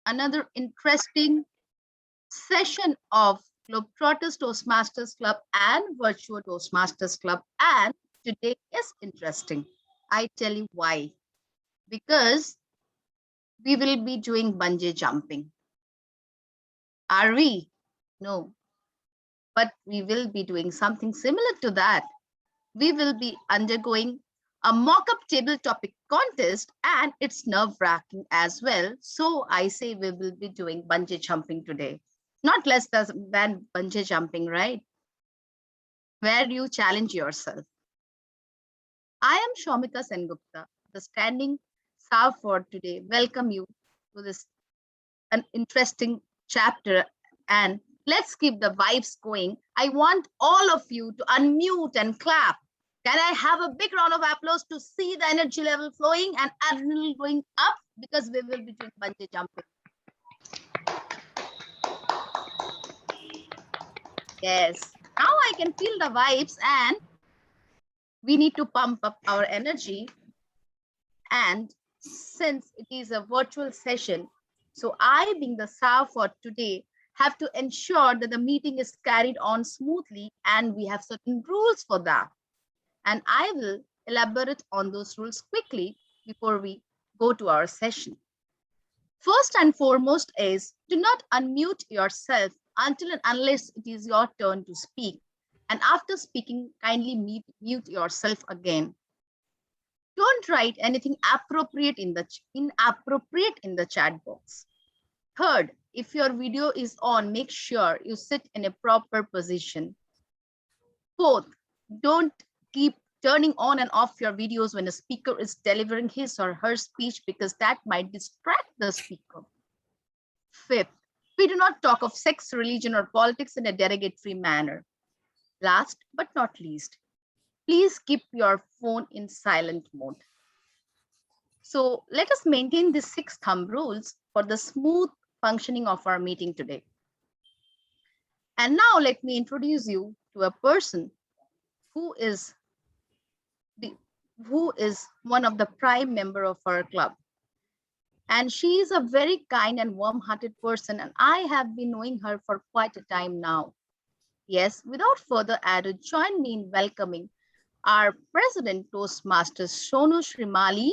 another interesting session of GlobeTrotters Toastmasters Club and Virtual Toastmasters Club. And today is interesting. I tell you why. Because we will be doing bungee jumping. Are we? No. But we will be doing something similar to that. We will be undergoing a mock-up table topic contest, and it's nerve-wracking as well. So I say we will be doing bungee jumping today. Not less than bungee jumping, right? Where you challenge yourself. I am Shomita Sengupta, the standing staff for today. Welcome you to this an interesting chapter, and let's keep the vibes going. I want all of you to unmute and clap. Can I have a big round of applause to see the energy level flowing and adrenaline going up, because we will be doing bungee jumping. Yes, now I can feel the vibes, and we need to pump up our energy. And since it is a virtual session, so I, being the staff for today, have to ensure that the meeting is carried on smoothly, and we have certain rules for that. And I will elaborate on those rules quickly before we go to our session. First and foremost is, do not unmute yourself until and unless it is your turn to speak. And after speaking, kindly mute yourself again. Don't write anything inappropriate in the chat box. Third, if your video is on, make sure you sit in a proper position. Fourth, don't keep turning on and off your videos when a speaker is delivering his or her speech, because that might distract the speaker. Fifth, we do not talk of sex, religion, or politics in a derogatory manner. Last but not least, please keep your phone in silent mode. So let us maintain these 6 thumb rules for the smooth functioning of our meeting today. And now let me introduce you to a person who is one of the prime member of our club. And she is a very kind and warm-hearted person, and I have been knowing her for quite a time now. Yes, without further ado, join me in welcoming our President Toastmasters, Sonu Shrimali,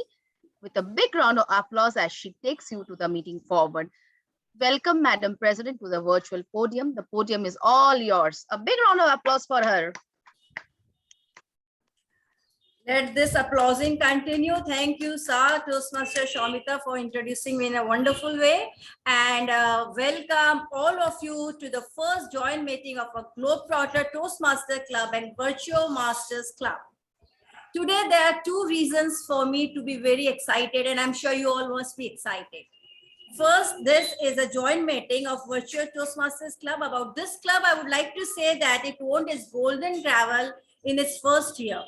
with a big round of applause as she takes you to the meeting forward. Welcome, Madam President, to the virtual podium. The podium is all yours. A big round of applause for her. Let this applauding continue. Thank you, Sir Toastmaster Shomita, for introducing me in a wonderful way. And welcome all of you to the first joint meeting of a GlobeTrotters Toastmaster Club and VirtuoMasters Club. Today, there are 2 reasons for me to be very excited, and I'm sure you all must be excited. First, this is a joint meeting of Virtual Toastmasters Club. About this club, I would like to say that it won its golden gavel in its first year.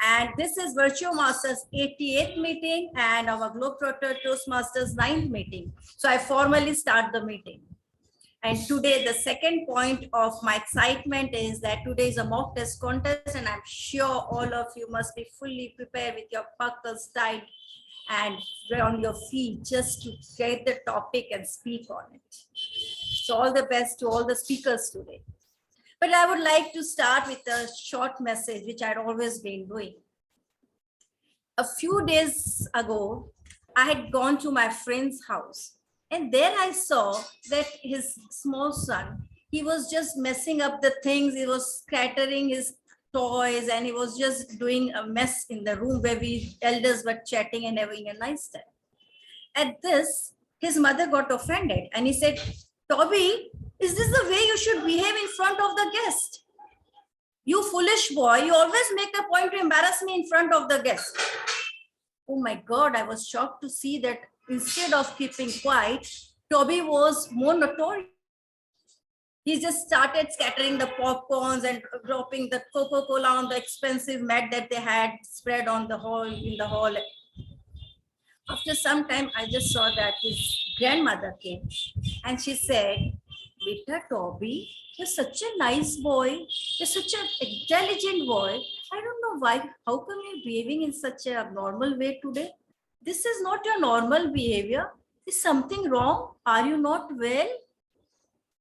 And this is VirtuoMasters 88th meeting and our GlobeTrotters Toastmasters 9th meeting. So I formally start the meeting. And today, the second point of my excitement is that today is a mock test contest, and I'm sure all of you must be fully prepared with your buckles tight and on your feet just to get the topic and speak on it. So all the best to all the speakers today. But I would like to start with a short message, which I'd always been doing. A few days ago, I had gone to my friend's house, and there I saw that his small son, he was just messing up the things. He was scattering his toys, and he was just doing a mess in the room where we elders were chatting and having a nice time. At this, his mother got offended, and he said, "Toby, is this the way you should behave in front of the guest? You foolish boy, you always make a point to embarrass me in front of the guest." Oh my God, I was shocked to see that instead of keeping quiet, Toby was more notorious. He just started scattering the popcorns and dropping the Coca-Cola on the expensive mat that they had spread on the hall, in the hall. After some time, I just saw that his grandmother came and she said, "Beta Toby, you're such a nice boy. You're such an intelligent boy. I don't know why, how come you're behaving in such a abnormal way today? This is not your normal behavior. Is something wrong? Are you not well?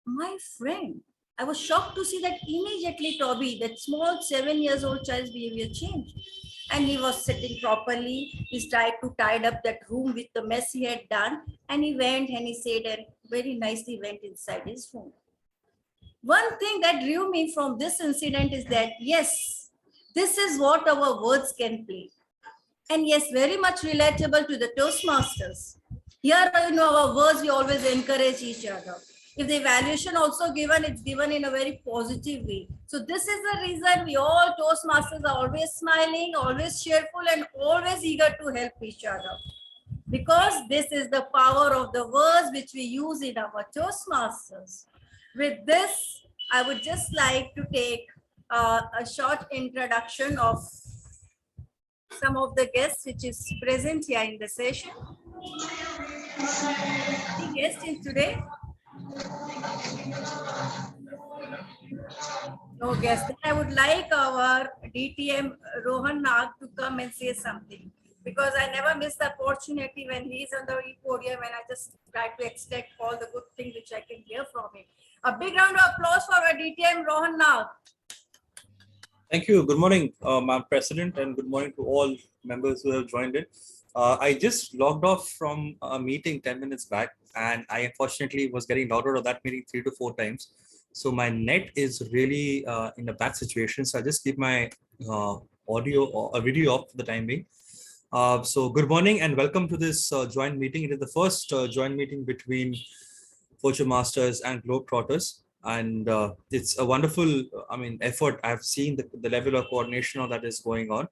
My friend, I was shocked to see that immediately Toby, that small 7 years old child's behavior changed. And he was sitting properly. He tried to tidy up that room with the mess he had done. And he went and he said and very nicely went inside his room. One thing that drew me from this incident is that, yes, this is what our words can play. And yes, very much relatable to the Toastmasters. Here, our words, we always encourage each other. If the evaluation also given, it's given in a very positive way. So this is the reason we all Toastmasters are always smiling, always cheerful, and always eager to help each other. Because this is the power of the words which we use in our Toastmasters. With this, I would just like to take a short introduction of some of the guests which is present here in the session. The guest is today. No guest. Then I would like our DTM Rohan Nag to come and say something, because I never miss the opportunity when he's on the podium and I just try to extract all the good things which I can hear from him. A big round of applause for our DTM Rohan Nag. Thank you. Good morning, Madam President, and good morning to all members who have joined in. I just logged off from a meeting 10 minutes back, and I unfortunately was getting logged out of that meeting 3 to 4 times. So my net is really in a bad situation. So I just keep my audio or a video off for the time being. So good morning and welcome to this joint meeting. It is the first joint meeting between VirtuoMasters and GlobeTrotters. And it's a wonderful, effort. I've seen the level of coordination that is going on.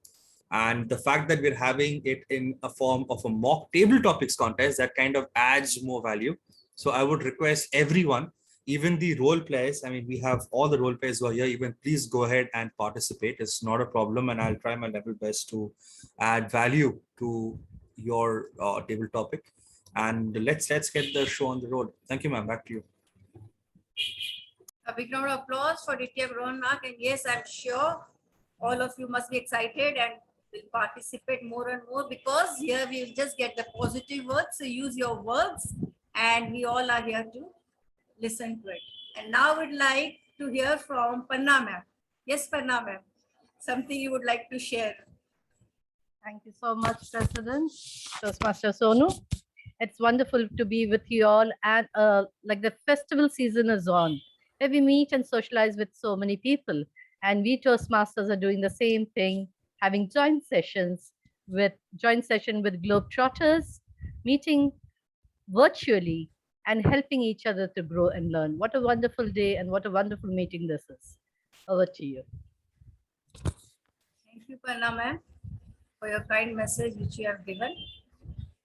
And the fact that we're having it in a form of a mock table topics contest, that kind of adds more value. So I would request everyone, even the role players, we have all the role players who are here, even please go ahead and participate. It's not a problem. And I'll try my level best to add value to your table topic. And let's get the show on the road. Thank you, ma'am. Back to you. A big round of applause for DTM Rohan Nag. And yes, I'm sure all of you must be excited and will participate more and more, because here we will just get the positive words. So use your words, and we all are here to listen to it. And now we'd like to hear from Panna ma'am. Yes, Panna ma'am, something you would like to share. Thank you so much, President Toastmaster Sonu. It's wonderful to be with you all, and like the festival season is on, where we meet and socialize with so many people. And we Toastmasters are doing the same thing, having joint session with GlobeTrotters, meeting virtually and helping each other to grow and learn. What a wonderful day and what a wonderful meeting this is. Over to you. Thank you, Panna ma'am, for your kind message which you have given.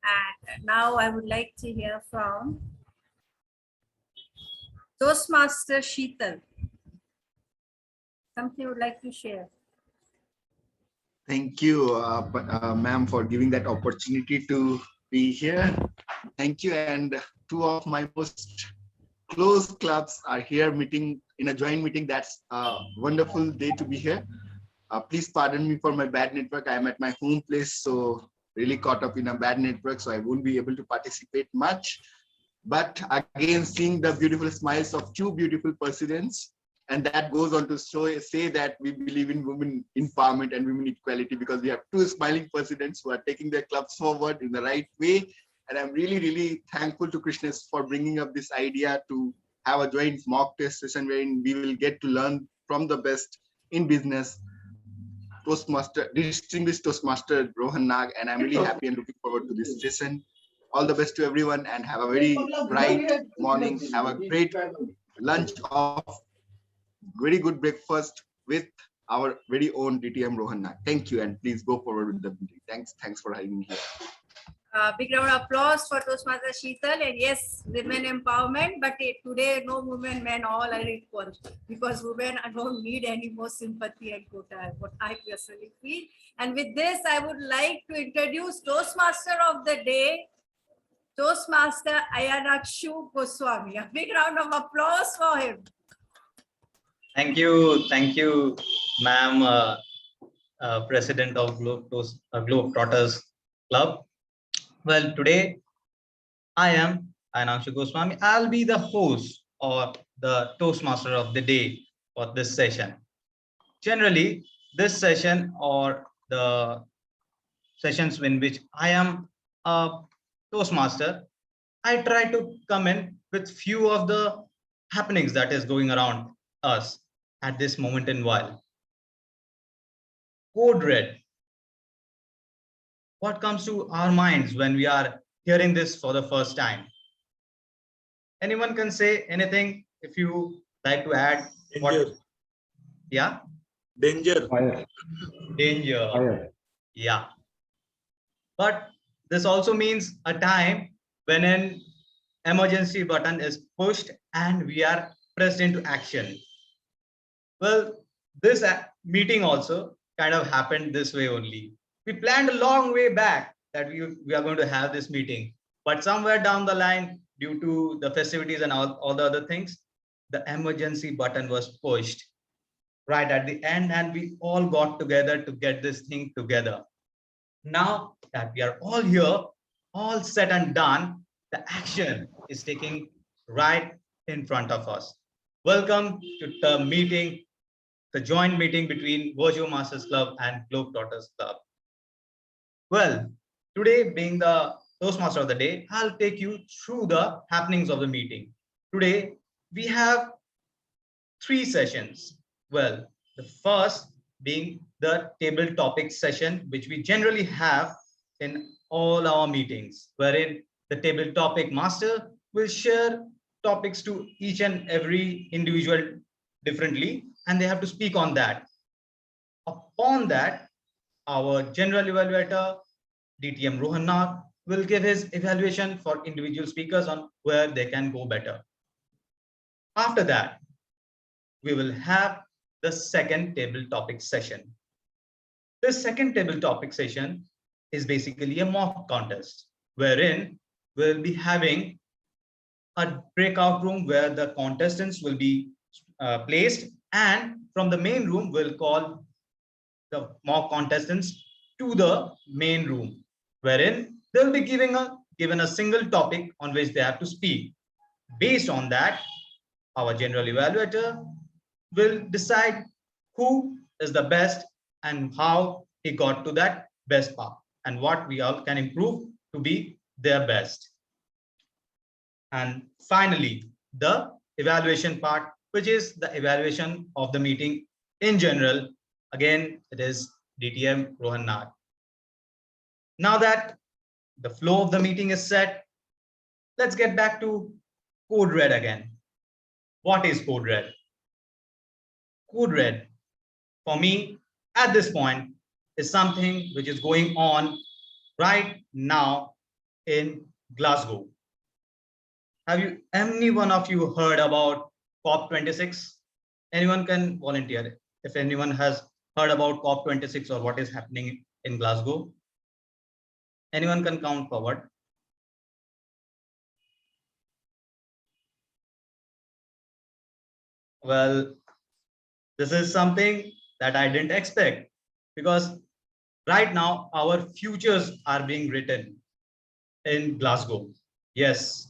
And now I would like to hear from Toastmaster Sheetal. Something you would like to share? Thank you, ma'am, for giving that opportunity to be here. Thank you. And two of my most close clubs are here meeting in a joint meeting. That's a wonderful day to be here. Please pardon me for my bad network. I am at my home place, so really caught up in a bad network, so I won't be able to participate much. But again, seeing the beautiful smiles of two beautiful presidents, and that goes on to say that we believe in women empowerment and women equality, because we have two smiling presidents who are taking their clubs forward in the right way. And I'm really, really thankful to Krishna for bringing up this idea to have a joint mock test session wherein we will get to learn from the best in business. Distinguished Toastmaster Rohan Nag, and I'm really happy and looking forward to this session. All the best to everyone, and have a very bright morning. Have a great lunch of very good breakfast with our very own DTM Rohan Nag. Thank you, and please go forward with the meeting. Thanks for having me here. Big round of applause for Toastmaster Sheetal. And yes, women empowerment, but today no women, men, all are equal, because women don't need any more sympathy and quota, what I personally feel. And with this, I would like to introduce Toastmaster of the day, Toastmaster Ayanakshu Goswami. A big round of applause for him. Thank you, ma'am, President of GlobeTrotters Club. Well, today I am Ananshu Goswami. I'll be the host or the Toastmaster of the day for this session. Generally, this session or the sessions in which I am a Toastmaster, I try to come in with few of the happenings that is going around us at this moment in while. Code red. What comes to our minds when we are hearing this for the first time? Anyone can say anything if you like to add. Danger. What? Yeah. Danger. Fire. Danger. Fire. Yeah. But this also means a time when an emergency button is pushed and we are pressed into action. Well, this meeting also kind of happened this way only. We planned a long way back that we are going to have this meeting, but somewhere down the line, due to the festivities and all the other things, the emergency button was pushed right at the end, and we all got together to get this thing together. Now that we are all here, all said and done, the action is taking right in front of us. Welcome to the meeting, the joint meeting between VirtuoMasters Club and GlobeTrotters Club. Well, today being the Toastmaster of the day, I'll take you through the happenings of the meeting. Today, we have 3 sessions. Well, the first being the table topic session, which we generally have in all our meetings, wherein the table topic master will share topics to each and every individual differently, and they have to speak on that. Upon that, our general evaluator, DTM Rohan Nag, will give his evaluation for individual speakers on where they can go better. After that, we will have the second table topic session. The second table topic session is basically a mock contest, wherein we'll be having a breakout room where the contestants will be placed, and from the main room we'll call the mock contestants to the main room, wherein they'll be given a single topic on which they have to speak. Based on that, our general evaluator will decide who is the best and how he got to that best path and what we all can improve to be their best. And finally, the evaluation part, which is the evaluation of the meeting in general. Again, it is DTM Rohan Nag. Now that the flow of the meeting is set, let's get back to Code Red again. What is Code Red? Code Red, for me, at this point, is something which is going on right now in Glasgow. Have you, any one of you, heard about COP26? Anyone can volunteer if anyone has heard about COP26 or what is happening in Glasgow. Anyone can count forward. Well, this is something that I didn't expect, because right now our futures are being written in Glasgow. Yes.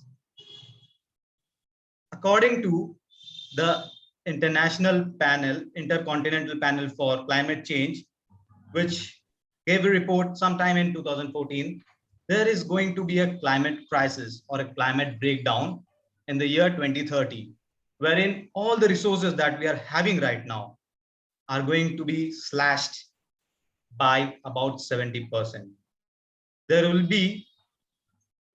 According to the Intercontinental Panel for Climate Change, which gave a report sometime in 2014, there is going to be a climate crisis or a climate breakdown in the year 2030, wherein all the resources that we are having right now are going to be slashed by about 70%. There will be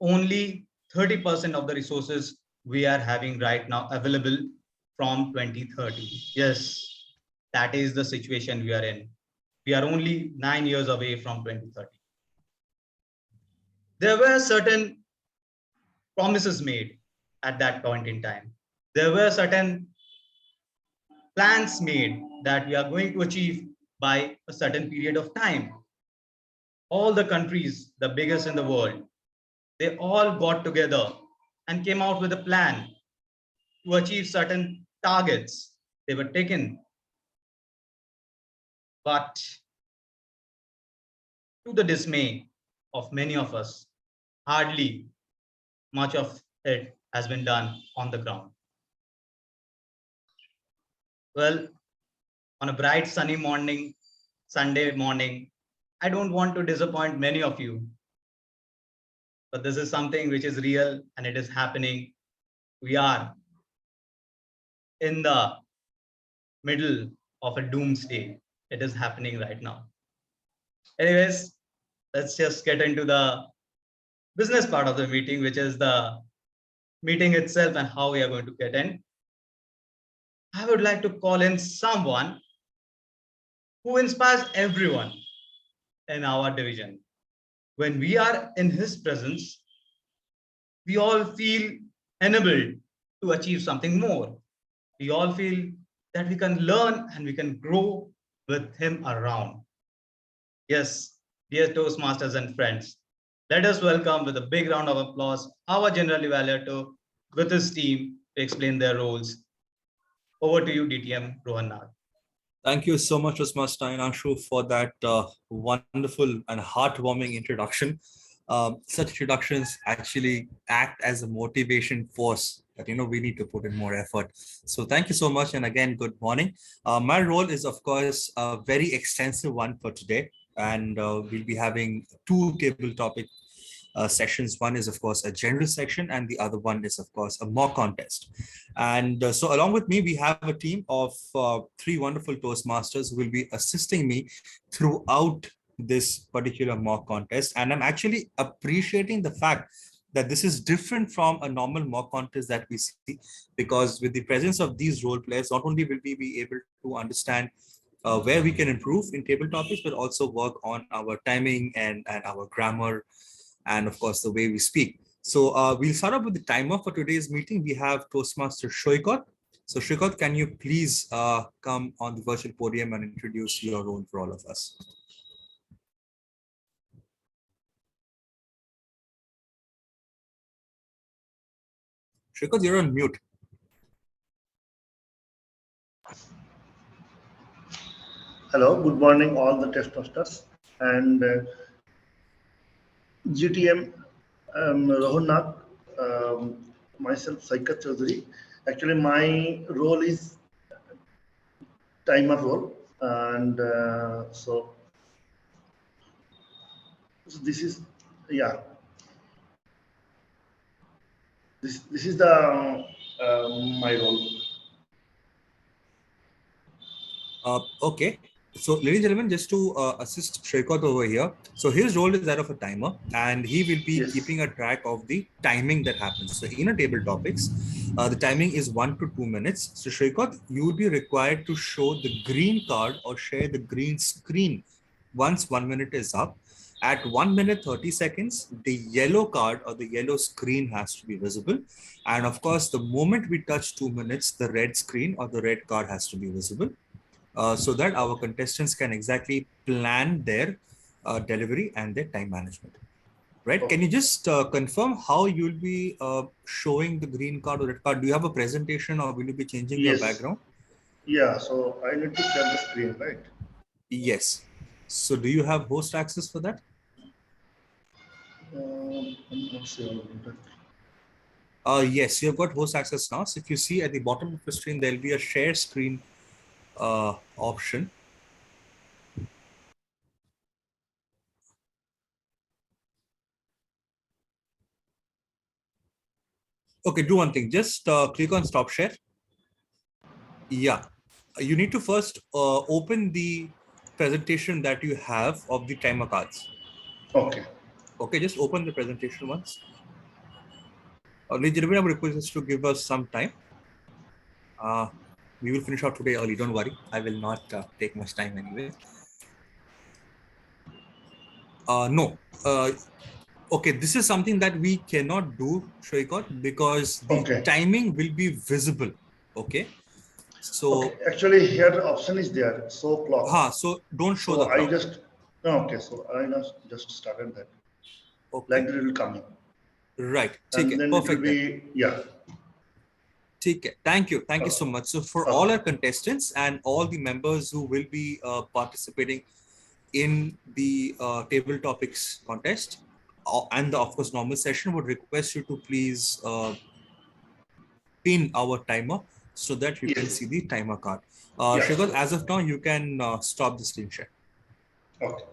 only 30% of the resources we are having right now available from 2030. Yes, that is the situation we are in. We are only 9 years away from 2030. There were certain promises made at that point in time. There were certain plans made that we are going to achieve by a certain period of time. All the countries, the biggest in the world, they all got together and came out with a plan to achieve certain targets. They were taken. But to the dismay of many of us, hardly much of it has been done on the ground. Well, on a bright sunny morning, Sunday morning, I don't want to disappoint many of you, but this is something which is real and it is happening. We are in the middle of a doomsday. It is happening right now. Anyways, let's just get into the business part of the meeting, which is the meeting itself and how we are going to get in. I would like to call in someone who inspires everyone in our division. When we are in his presence, we all feel enabled to achieve something more. We all feel that we can learn and we can grow with him around. Yes, dear Toastmasters and friends, let us welcome with a big round of applause our General Evaluator with his team to explain their roles. Over to you, DTM Rohan Nag. Thank you so much, Toastmaster Anshu, for that wonderful and heartwarming introduction. Such introductions actually act as a motivation force that we need to put in more effort. So thank you so much, and again, good morning. My role is, of course, a very extensive one for today, and we'll be having two table topic sessions. One is, of course, a general section, and the other one is, of course, a mock contest. And so along with me, we have a team of three wonderful Toastmasters who will be assisting me throughout this particular mock contest. And I'm actually appreciating the fact that this is different from a normal mock contest that we see, because with the presence of these role players, not only will we be able to understand where we can improve in table topics, but also work on our timing and our grammar, and of course, the way we speak. So we'll start off with the timer for today's meeting. We have Toastmaster Shoykot. So Shoykot, can you please come on the virtual podium and introduce your role for all of us? Shoykot, you're on mute. Hello, good morning, all the Toastmasters and GTM Rohan Nag, myself Saikat Chaudhary. Actually, my role is timer role, and so this is this is the my role. Okay. So, ladies and gentlemen, just to assist Shoykot over here, so his role is that of a timer, and he will be keeping a track of the timing that happens. So, in a table topics, the timing is 1 to 2 minutes. So, Shoykot, you will be required to show the green card or share the green screen once 1 minute is up. At 1 minute 30 seconds, the yellow card or the yellow screen has to be visible. And of course, the moment we touch 2 minutes, the red screen or the red card has to be visible. So that our contestants can exactly plan their delivery and their time management. Right? Okay. Can you just confirm how you'll be showing the green card or red card? Do you have a presentation, or will you be changing your background? Yeah, so I need to share the screen, right? Yes. So do you have host access for that? I'm not sure. Yes, you've got host access now. So if you see at the bottom of the screen, there'll be a share screen option. Okay, do one thing. Just click on stop share. Yeah, you need to first open the presentation that you have of the timer cards. Okay. Okay, just open the presentation once. Ladies and gentlemen, I would request us to give us some time. We will finish out today early. Don't worry. I will not take much time anyway. No. Okay, this is something that we cannot do, Shoykot, because the timing will be visible. Okay. So actually here the option is there. So clock. So don't show so the clock. So I just started that. Okay. Like that it will come in. Right. And then it will be, Thank you. Thank you so much. So for all our contestants and all the members who will be participating in the table topics contest, and the, of course, normal session would request you to please pin our timer so that you can Yes. see the timer card. Yeah. Shigal, as of now, you can stop the screen share. Okay.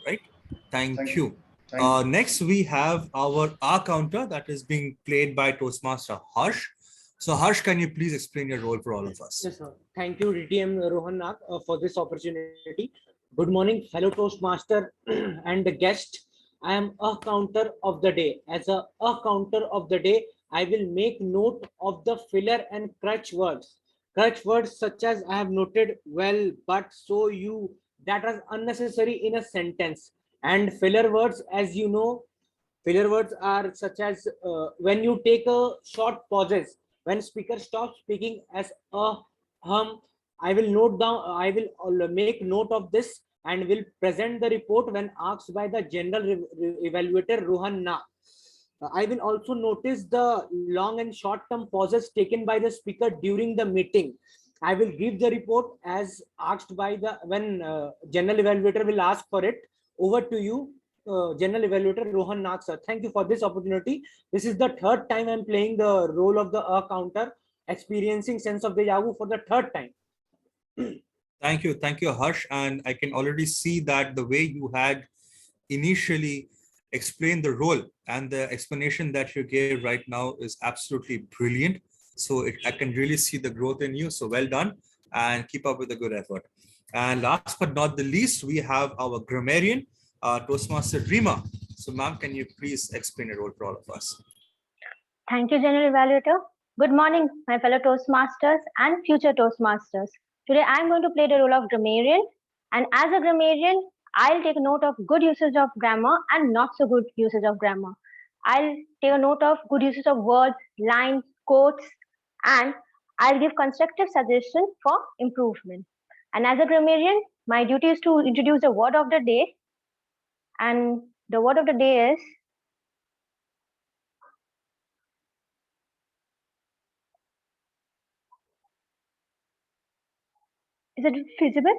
Right? Thank Thank you. Thank you. Next, we have our R counter that is being played by Toastmaster Harsh. So Harsh, can you please explain your role for all of us? Yes, sir. Thank you, DTM Rohan Nag, for this opportunity. Good morning, fellow Toastmaster and the guest. I am a counter of the day. As a counter of the day, I will make note of the filler and crutch words. Crutch words such as I have noted, well, but, so, you, that are unnecessary in a sentence. And filler words, as you know, filler words are such as when you take a short pauses, when speaker stops speaking as a hum. I will note down, I will make note of this and will present the report when asked by the general evaluator Rohan Na. I will also notice the long and short term pauses taken by the speaker during the meeting. I will give the report as asked by the when general evaluator will ask for it. Over to you, General Evaluator Rohan Nag, sir. Thank you for this opportunity. This is the third time I'm playing the role of the counter, experiencing sense of deja vu for the third time. Thank you, Harsh. And I can already see that the way you had initially explained the role and the explanation that you gave right now is absolutely brilliant. So I can really see the growth in you. So well done and keep up with the good effort. And last but not the least, we have our grammarian, Toastmaster Rima. So ma'am, can you please explain your role for all of us? Thank you, General Evaluator. Good morning, my fellow Toastmasters and future Toastmasters. Today, I'm going to play the role of grammarian. And as a grammarian, I'll take note of good usage of grammar and not so good usage of grammar. I'll take a note of good usage of words, lines, quotes, and I'll give constructive suggestions for improvement. And as a grammarian, my duty is to introduce the word of the day. And the word of the day is it visible?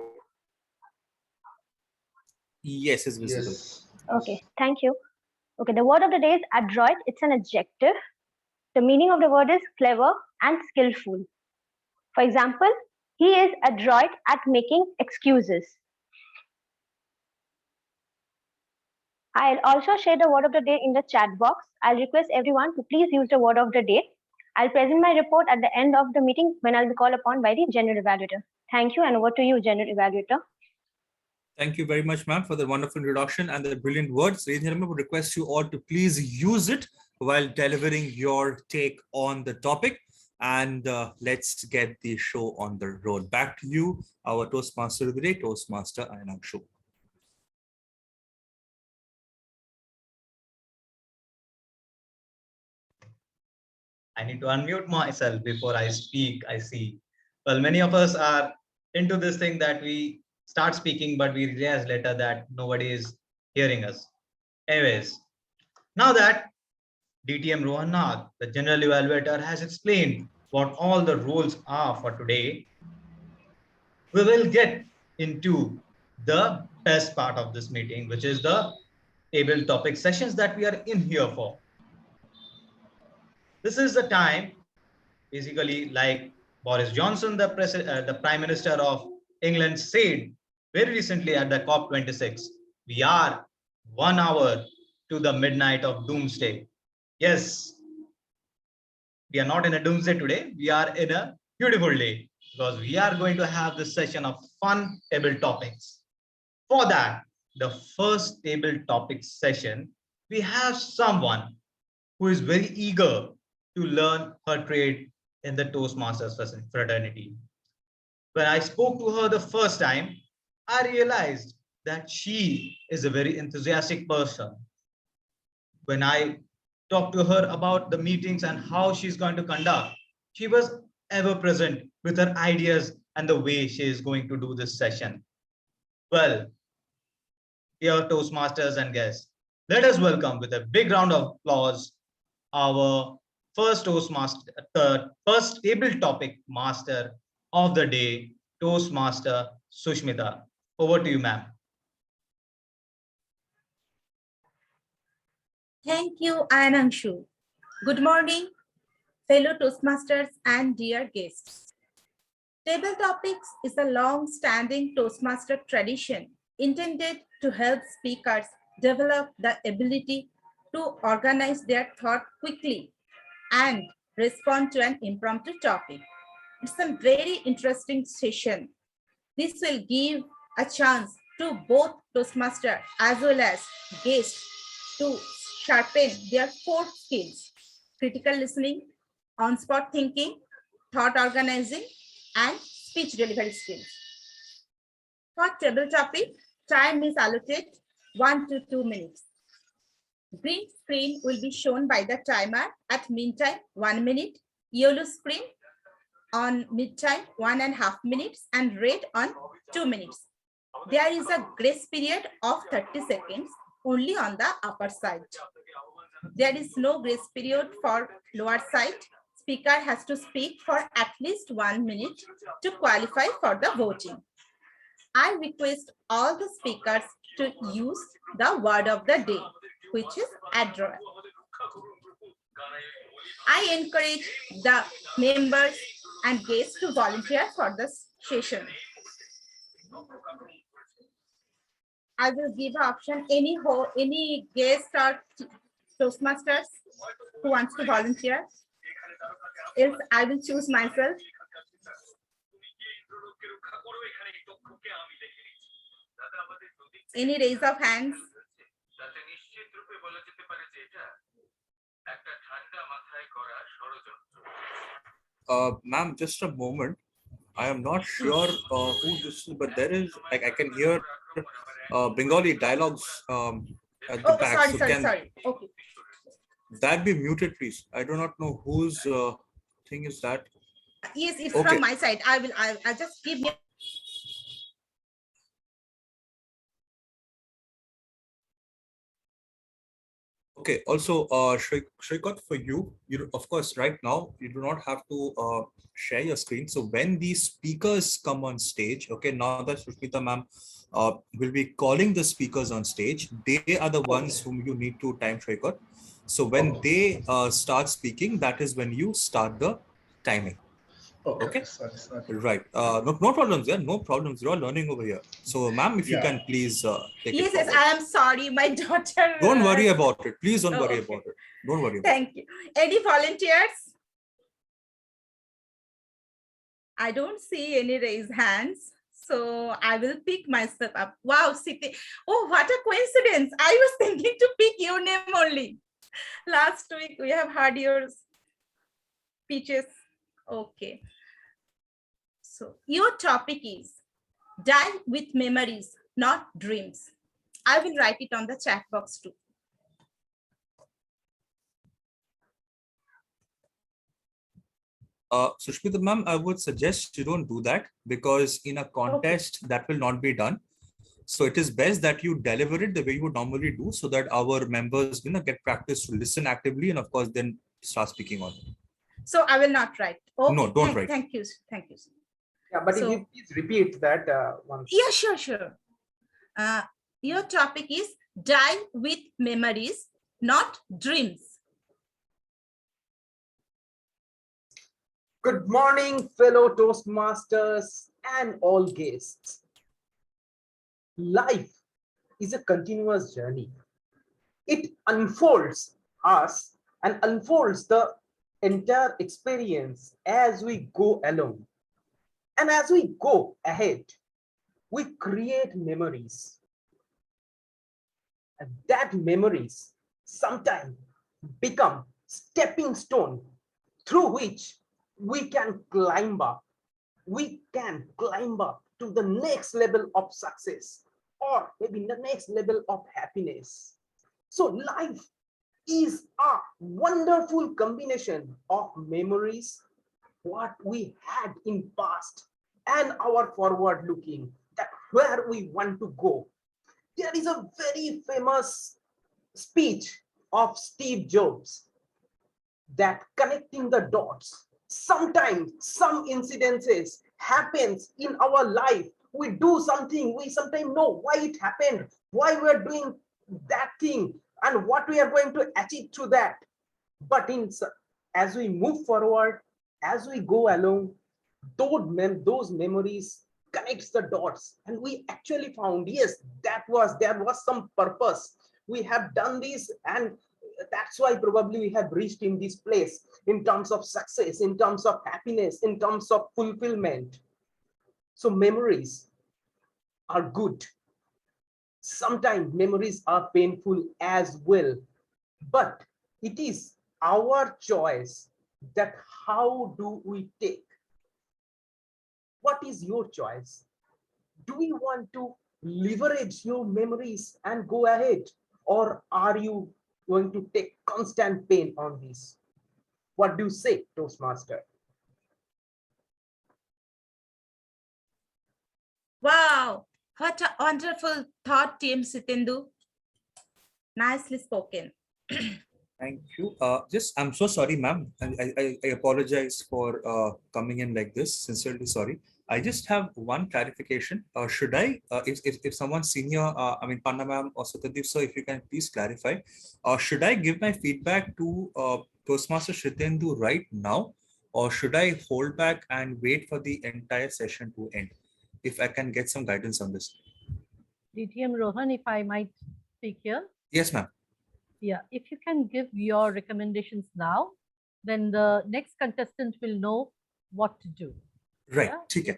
Yes, it's visible. Yes. Okay, thank you. Okay, the word of the day is adroit. It's an adjective. The meaning of the word is clever and skillful. For example, he is adroit at making excuses. I'll also share the word of the day in the chat box. I'll request everyone to please use the word of the day. I'll present my report at the end of the meeting when I'll be called upon by the General Evaluator. Thank you, and over to you, General Evaluator. Thank you very much, ma'am, for the wonderful introduction and the brilliant words. Ladies and gentlemen, would request you all to please use it while delivering your take on the topic. And let's get the show on the road. Back to you, our Toastmaster of the day, Toastmaster Ayanakshu. I need to unmute myself before I speak. I see. Well, many of us are into this thing that we start speaking, but we realize later that nobody is hearing us. Anyways, now that DTM Rohan Nag, the general evaluator, has explained what all the rules are for today, we will get into the best part of this meeting, which is the table topic sessions that we are in here for. This is the time, basically, like Boris Johnson, the Prime Minister of England, said very recently at the COP26, we are 1 hour to the midnight of doomsday. Yes, we are not in a doomsday today. We are in a beautiful day because we are going to have this session of fun table topics. For that, the first table topics session, we have someone who is very eager to learn her trade in the Toastmasters fraternity. When I spoke to her the first time, I realized that she is a very enthusiastic person. When I talked to her about the meetings and how she's going to conduct, she was ever present with her ideas and the way she is going to do this session. Well, dear Toastmasters and guests, let us welcome with a big round of applause our first Toastmaster, first table topic master of the day, Toastmaster Sushmita. Over to you, ma'am. Thank you, Ananshu. Good morning, fellow Toastmasters and dear guests. Table Topics is a long-standing Toastmaster tradition intended to help speakers develop the ability to organize their thought quickly and respond to an impromptu topic. It's a very interesting session. This will give a chance to both Toastmaster as well as guests to sharpen their 4 skills: critical listening, on-spot thinking, thought organizing, and speech delivery skills. For table topic, time is allocated 1 to 2 minutes. Green screen will be shown by the timer at meantime 1 minute, yellow screen on mid-time 1.5 minutes, and red on 2 minutes. There is a grace period of 30 seconds only on the upper side. There is no grace period for lower side. Speaker has to speak for at least 1 minute to qualify for the voting. I request all the speakers to use the word of the day, which is adroit. I encourage the members and guests to volunteer for this session. I will give an option, any guest or Toastmasters who wants to volunteer. Else I will choose myself. Any raise of hands? Ma'am, just a moment. I am not sure who this is, but there is, like, I can hear Bengali dialogues at the back. Sorry, So sorry, can sorry. Okay. that be muted, please? I do not know whose thing is that. Yes, it's Okay. from my side. I'll just give me. Okay. Also, Shrikant, for you, of course, right now, you do not have to share your screen. So when these speakers come on stage, okay, now that Sushmita ma'am will be calling the speakers on stage, they are the ones whom you need to time Shrikant. So when they start speaking, that is when you start the timing. Okay. Sorry. Right. No problems. Yeah, no problems. You are learning over here. So, ma'am, if you can please take it Yes, forward. I am sorry. My daughter. Don't worry about it. Please don't worry Okay. about it. Don't worry about Thank you. Any volunteers? I don't see any raised hands. So I will pick myself up. Wow, Siti. Oh, what a coincidence. I was thinking to pick your name only. Last week we have heard your speeches. Okay. So your topic is die with memories, not dreams. I will write it on the chat box too. Sushmita ma'am, I would suggest you don't do that, because in a contest that will not be done. So it is best that you deliver it the way you would normally do, so that our members get practice to listen actively and of course then start speaking on it. So I will not write. Okay. No, don't write. Thank you. Thank you. Yeah, but So- if you please repeat that once. Yeah, sure. Your topic is die with memories, not dreams. Good morning, fellow Toastmasters and all guests. Life is a continuous journey. It unfolds us and unfolds the entire experience as we go along. And as we go ahead, we create memories. And that memories sometimes become stepping stone through which we can climb up. We can climb up to the next level of success, or maybe the next level of happiness. So life is a wonderful combination of memories, what we had in past, and our forward looking, that where we want to go. There is a very famous speech of Steve Jobs that connecting the dots. Sometimes some incidences happens in our life. We do something, we sometimes know why it happened, why we're doing that thing. and what we are going to achieve through that. But as we move forward, as we go along, those memories connects the dots, and we actually found, yes, there was some purpose. We have done this, and that's why probably we have reached in this place in terms of success, in terms of happiness, in terms of fulfillment. So memories are good. Sometimes memories are painful as well, but it is our choice that how do we take. What is your choice? Do you want to leverage your memories and go ahead, or are you going to take constant pain on this? What do you say, Toastmaster? Wow, what a wonderful thought, Team Sitendu. Nicely spoken. Thank you. I'm so sorry, ma'am. I apologize for coming in like this. Sincerely sorry. I just have one clarification. Should I, if someone senior, I mean, Panna ma'am or Satyadeep sir, if you can please clarify, should I give my feedback to Toastmaster Shrithendu right now, or should I hold back and wait for the entire session to end? If I can get some guidance on this. DTM Rohan, if I might speak here. Yes, ma'am. Yeah, if you can give your recommendations now, then the next contestant will know what to do. Right. Yeah?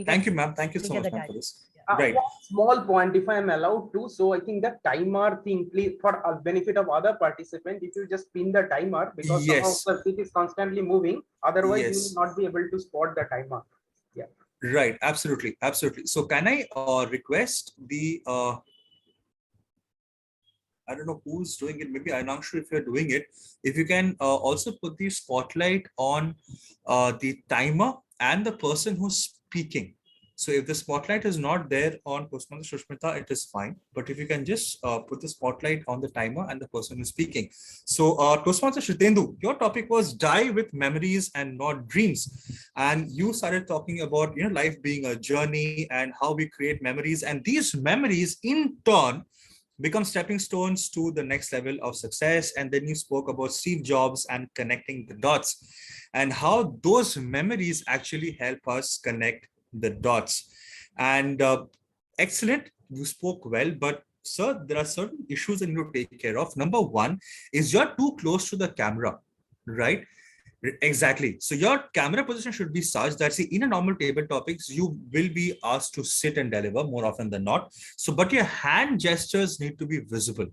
Thank you, ma'am. Thank you so much, ma'am, for this. Right. One small point, if I am allowed to. So I think the timer thing, please, for benefit of other participants, if you just pin the timer, because Yes. somehow the seat is constantly moving, otherwise you Yes. will not be able to spot the timer. Yeah. Right. Absolutely. Absolutely. So can I request the I don't know who's doing it. Maybe I'm not sure if you're doing it. If you can also put the spotlight on the timer and the person who's speaking. So if the spotlight is not there on Toastmaster Shushmita, it is fine. But if you can just put the spotlight on the timer and the person who's speaking. So Toastmaster Shrithendu, your topic was die with memories and not dreams. And you started talking about life being a journey and how we create memories. And these memories in turn become stepping stones to the next level of success. And then you spoke about Steve Jobs and connecting the dots and how those memories actually help us connect the dots. And excellent, you spoke well, but sir, there are certain issues that you need to take care of. Number one is you're too close to the camera, right? Exactly. So your camera position should be such that, see, in a normal table topics, you will be asked to sit and deliver more often than not. So, but your hand gestures need to be visible.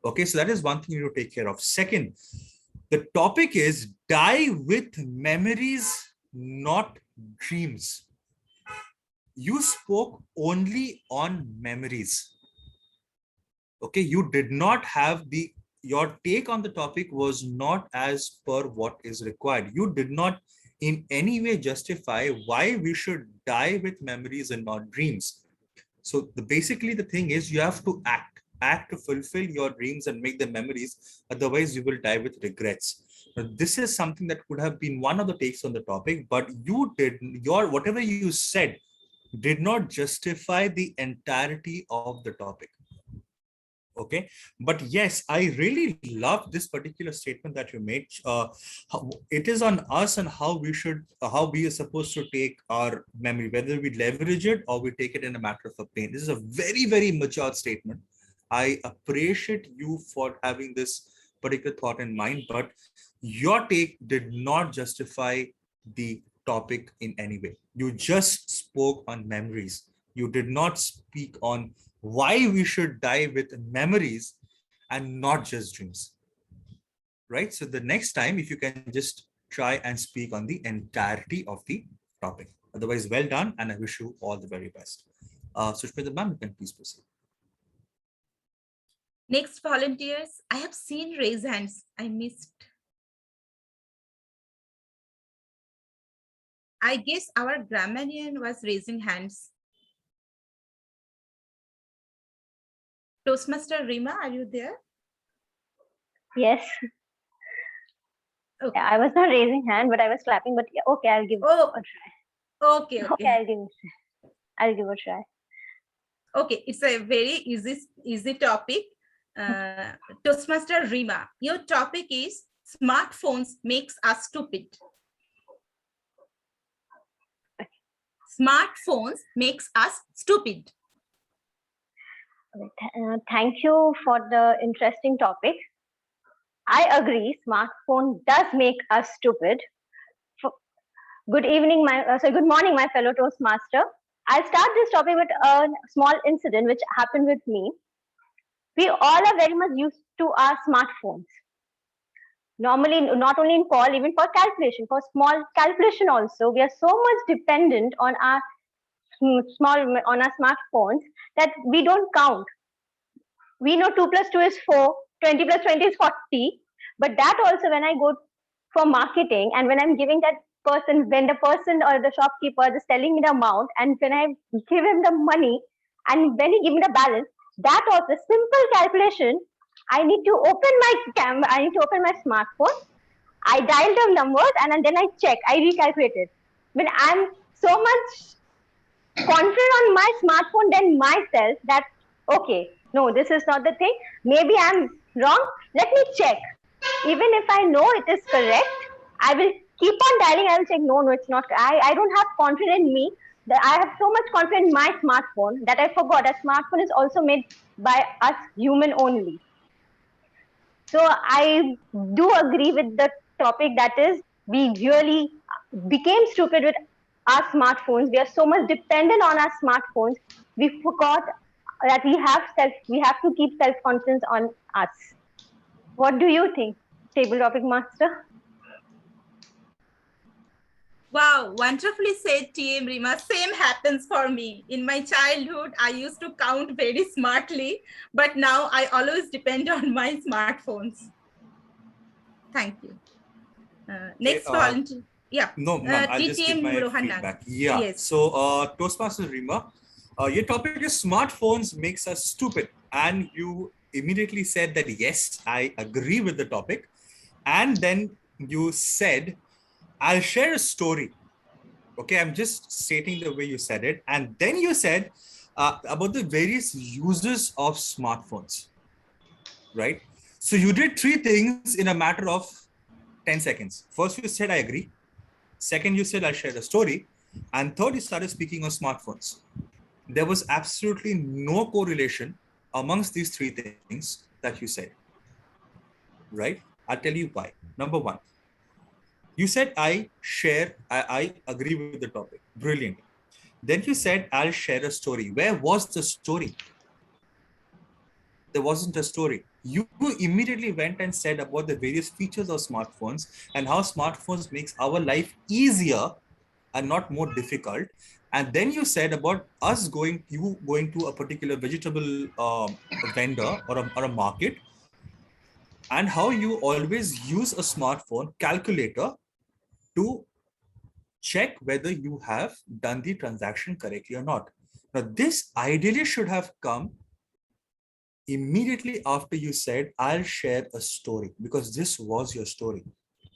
Okay, so that is one thing you need to take care of. Second, the topic is die with memories, not dreams. You spoke only on memories. Okay, you did not have your take on the topic was not as per what is required. You did not in any way justify why we should die with memories and not dreams. So basically the thing is you have to act to fulfill your dreams and make the memories. Otherwise you will die with regrets. Now, this is something that could have been one of the takes on the topic, but whatever you said did not justify the entirety of the topic. Okay, but yes, I really love this particular statement that you made. It is on us and how we are supposed to take our memory, whether we leverage it or we take it in a matter of pain. This is a very, very mature statement. I appreciate you for having this particular thought in mind, but your take did not justify the topic in any way. You just spoke on memories. You did not speak on why we should die with memories and not just dreams, right? So the next time, if you can just try and speak on the entirety of the topic. Otherwise, well done, and I wish you all the very best. Sushmita ma'am, you can please proceed. Next volunteers, I have seen raise hands. I missed. I guess our grammarian was raising hands. Toastmaster Rima, are you there? Yes. Okay. I was not raising hand, but I was clapping. But yeah, okay, I'll give it a try. Okay. Okay, I'll give it a try. Okay, it's a very easy topic. Toastmaster Rima, your topic is smartphones makes us stupid. Smartphones makes us stupid. Thank you for the interesting topic. I agree, smartphone does make us stupid. Good evening, good morning, my fellow Toastmaster. I'll start this topic with a small incident which happened with me. We all are very much used to our smartphones. Normally, not only in call, even for calculation, for small calculation also, we are so much dependent on our smartphones that we don't count. We know 2 plus 2 is 4, 20 plus 20 is 40. But that also, when I go for marketing and when I'm giving that person, when the person or the shopkeeper is telling me the amount, and when I give him the money and when he give me the balance, that also simple calculation, I need to open my camera, I need to open my smartphone, I dial the numbers and then I check, I recalculate it. When I'm so much confident on my smartphone than myself that, okay, no, this is not the thing. Maybe I'm wrong. Let me check. Even if I know it is correct, I will keep on dialing. I will say, no, it's not. I don't have confidence in me. That I have so much confidence in my smartphone that I forgot that smartphone is also made by us human only. So I do agree with the topic that is we really became stupid with our smartphones. We are so much dependent on our smartphones. We forgot that we have to keep self-confidence on us. What do you think, Table Topic Master? Wow, wonderfully said, TM Rima. Same happens for me. In my childhood, I used to count very smartly, but now I always depend on my smartphones. Thank you. Next volunteer. Yeah. No, ma'am, I'll just give my feedback. Yeah. Yes. So, Toastmaster Rima, your topic is smartphones makes us stupid. And you immediately said that, yes, I agree with the topic. And then you said, I'll share a story. Okay, I'm just stating the way you said it. And then you said about the various uses of smartphones, right? So you did three things in a matter of 10 seconds. First, you said, I agree. Second, you said, I'll share a story. And third, you started speaking on smartphones. There was absolutely no correlation amongst these three things that you said, right? I'll tell you why. Number one, you said, I agree with the topic. Brilliant. Then you said, I'll share a story. Where was the story? There wasn't a story. You immediately went and said about the various features of smartphones and how smartphones makes our life easier and not more difficult. And then you said about you going to a particular vegetable vendor or a market, and how you always use a smartphone calculator to check whether you have done the transaction correctly or not. Now, this ideally should have come immediately after you said, I'll share a story, because this was your story.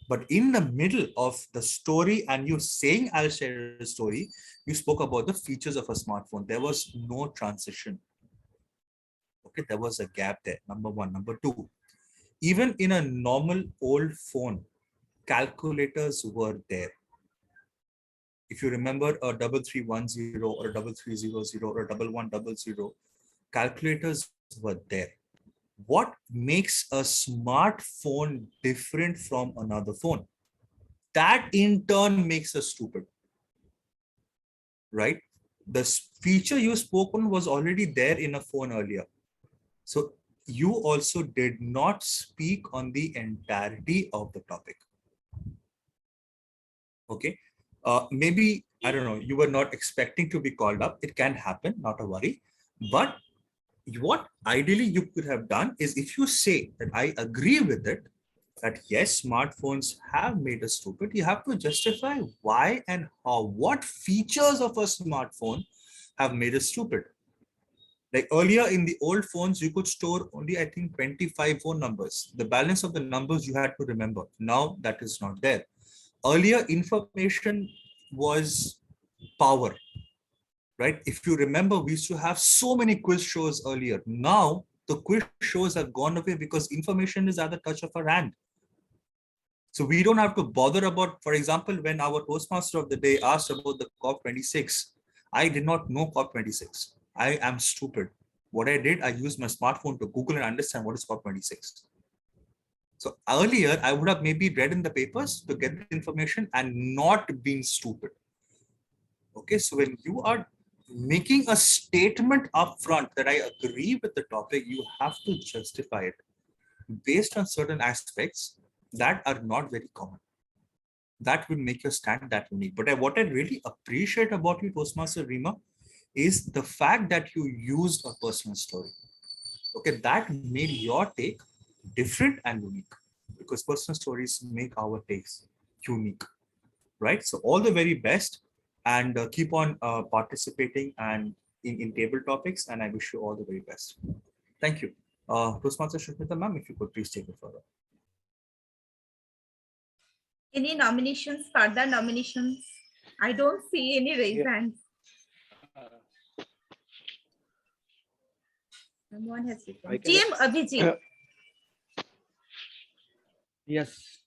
But in the middle of the story and you saying, I'll share a story, you spoke about the features of a smartphone. There was no transition. Okay, there was a gap there, number one. Number two, even in a normal old phone, calculators were there. If you remember a 3310 or a 3300 or a 1100, calculators were there. What makes a smartphone different from another phone? That in turn makes us stupid, right? The feature you spoke on was already there in a phone earlier. So you also did not speak on the entirety of the topic. Okay. Maybe, I don't know, you were not expecting to be called up. It can happen, not a worry. But what ideally you could have done is, if you say that I agree with it, that yes, smartphones have made us stupid, you have to justify why and how, what features of a smartphone have made us stupid. Like earlier in the old phones, you could store only, I think, 25 phone numbers. The balance of the numbers you had to remember. Now that is not there. Earlier, information was power, right? If you remember, we used to have so many quiz shows earlier. Now The quiz shows have gone away because information is at the touch of our hand. So we don't have to bother about, for example, when our Toastmaster of the day asked about the COP26, I did not know COP26. I am stupid. What I did, I used my smartphone to Google and understand what is COP26. So earlier, I would have maybe read in the papers to get the information and not been stupid. Okay, so when you are making a statement up front that I agree with the topic, you have to justify it based on certain aspects that are not very common. That will make your stand that unique. But what I really appreciate about you, Toastmaster Rima, is the fact that you used a personal story. Okay, that made your take different and unique, because personal stories make our takes unique, right? So all the very best, and keep on participating and in table topics, and I wish you all the very best. Thank you. Toastmaster Shusmita ma'am, if you could please take it further. Any nominations, further nominations? I don't see any raised hands. Someone has written. TM Abhijit. Yes.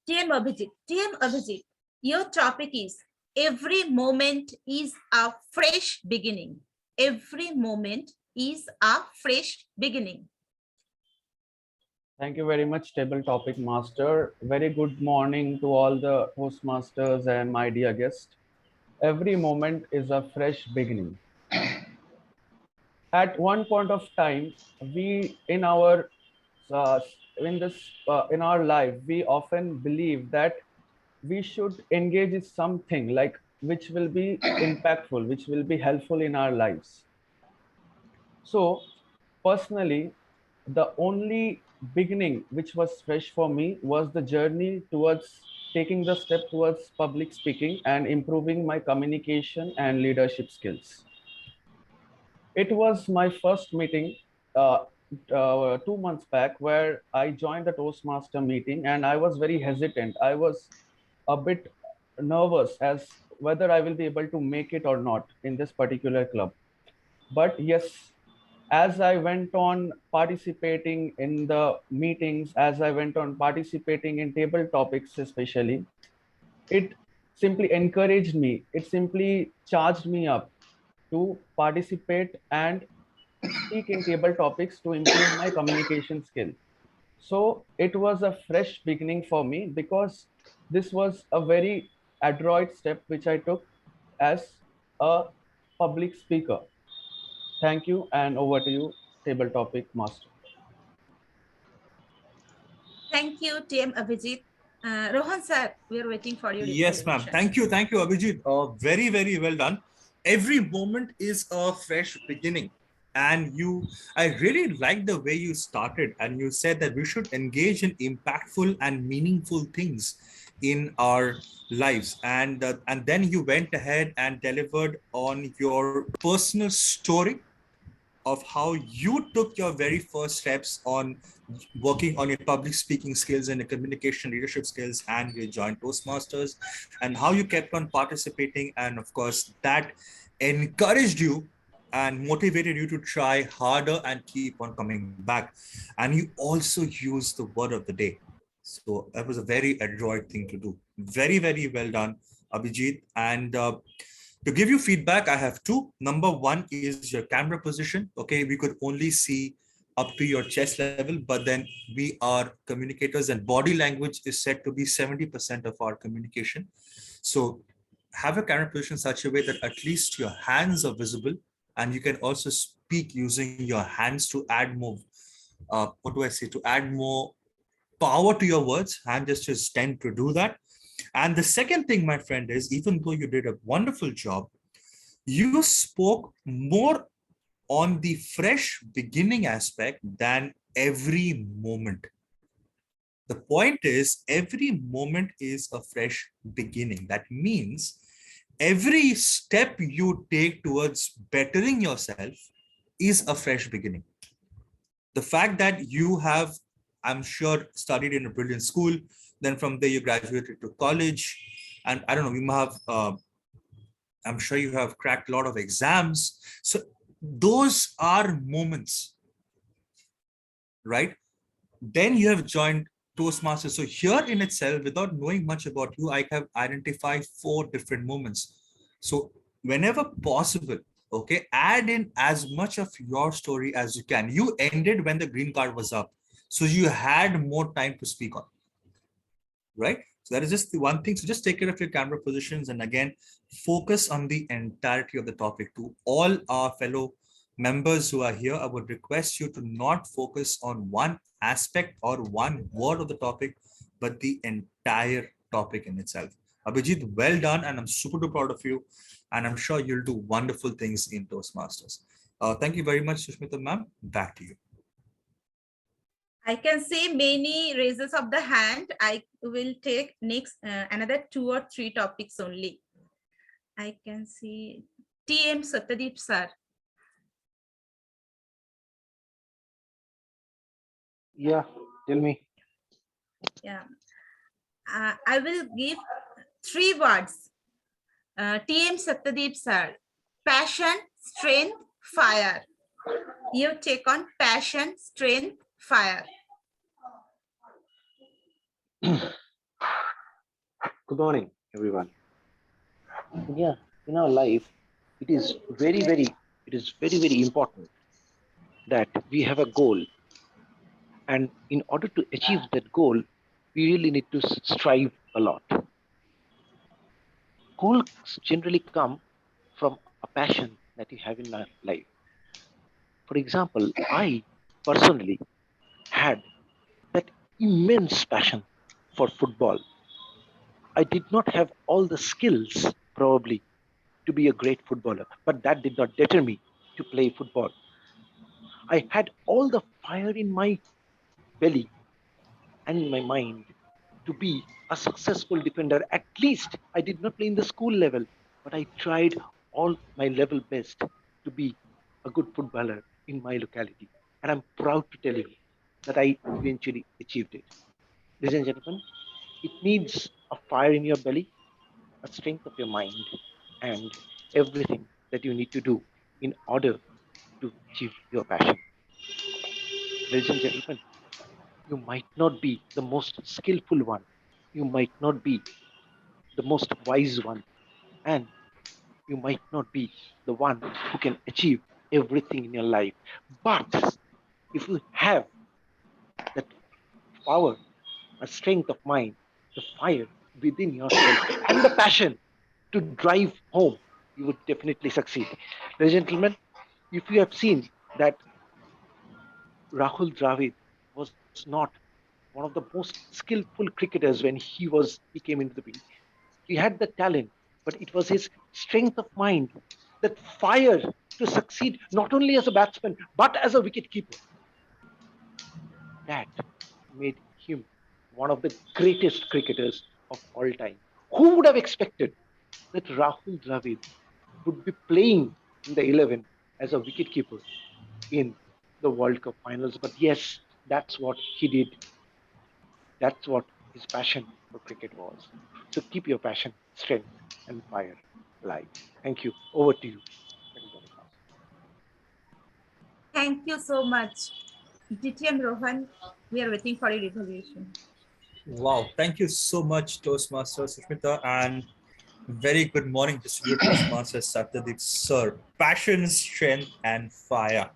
TM Abhijit, your topic is every moment is a fresh beginning. Every moment is a fresh beginning. Thank you very much, Table Topic Master. Very good morning to all the Toastmasters and my dear guest. Every moment is a fresh beginning. At one point of time, we in our in our life, we often believe that we should engage in something like which will be impactful, which will be helpful in our lives. So personally, the only beginning which was fresh for me was the journey towards taking the step towards public speaking and improving my communication and leadership skills. It was my first meeting 2 months back where I joined the Toastmaster meeting, and I was very hesitant. I was a bit nervous as whether I will be able to make it or not in this particular club. But yes, as I went on participating in the meetings, as I went on participating in table topics especially, it simply encouraged me. It simply charged me up to participate and speak in table topics to improve my communication skill. So it was a fresh beginning for me because this was a very adroit step which I took as a public speaker. Thank you, and over to you, Table Topic Master. Thank you, TM Abhijit. Rohan sir, we are waiting for your Yes, ma'am. Thank you, Abhijit. Very, very well done. Every moment is a fresh beginning. And I really like the way you started, and you said that we should engage in impactful and meaningful things in our lives. And then you went ahead and delivered on your personal story of how you took your very first steps on working on your public speaking skills and your communication leadership skills, and you joined Toastmasters, and how you kept on participating, and of course that encouraged you and motivated you to try harder and keep on coming back. And you also used the word of the day, so that was a very adroit thing to do. Very, very well done, Abhijit. And to give you feedback, I have two. Number one is your camera position. Okay, we could only see up to your chest level, but then we are communicators, and body language is said to be 70% of our communication. So have a camera position such a way that at least your hands are visible, and you can also speak using your hands to add more, to add more power to your words. Hand gestures tend to do that. And the second thing, my friend, is even though you did a wonderful job, you spoke more on the fresh beginning aspect than every moment. The point is, every moment is a fresh beginning. That means every step you take towards bettering yourself is a fresh beginning. The fact that you have, I'm sure, studied in a brilliant school, then from there you graduated to college, and I don't know, you might have I'm sure you have cracked a lot of exams. So those are moments, right? Then you have joined Toastmasters. So here in itself, without knowing much about you, I have identified 4 different moments. So whenever possible, okay, add in as much of your story as you can. You ended when the green card was up, so you had more time to speak on, right? So that is just the one thing. So just take care of your camera positions, and again, focus on the entirety of the topic. To all our fellow members who are here, I would request you to not focus on one aspect or one word of the topic, but the entire topic in itself. Abhijit, well done, and I'm super proud of you, and I'm sure you'll do wonderful things in Toastmasters. Thank you very much, Sushmita ma'am. Back to you. I can see many raises of the hand. I will take next another 2 or 3 topics only. I can see TM Satyadeep sir. Yeah, tell me. Yeah, I will give 3 words. TM Satyadeep sir, passion, strength, fire. You take on passion, strength, fire. Good morning, everyone. Yeah, in our life, it is very, very important that we have a goal. And in order to achieve that goal, we really need to strive a lot. Goals generally come from a passion that you have in life. For example, I personally had that immense passion for football. I did not have all the skills, probably, to be a great footballer, but that did not deter me to play football. I had all the fire in my belly and in my mind to be a successful defender. At least I did not play in the school level, but I tried all my level best to be a good footballer in my locality. And I'm proud to tell you that I eventually achieved it. Ladies and gentlemen, it needs a fire in your belly, a strength of your mind, and everything that you need to do in order to achieve your passion. Ladies and gentlemen, you might not be the most skillful one, you might not be the most wise one, and you might not be the one who can achieve everything in your life. But if you have that power, a strength of mind, the fire within yourself, and the passion to drive home, you would definitely succeed. Ladies and gentlemen, if you have seen that Rahul Dravid was not one of the most skillful cricketers when he came into the field. He had the talent, but it was his strength of mind, that fire to succeed not only as a batsman but as a wicket keeper. That made him one of the greatest cricketers of all time. Who would have expected that Rahul Dravid would be playing in the 11 as a wicketkeeper in the World Cup finals? But yes, that's what he did. That's what his passion for cricket was. So keep your passion, strength, and fire alive. Thank you. Over to you. Thank you so much. DTM Rohan, we are waiting for your evaluation. Wow, thank you so much, Toastmaster Sushmita, and very good morning, distributed Toastmaster Satyadeep sir. Passion, strength, and fire.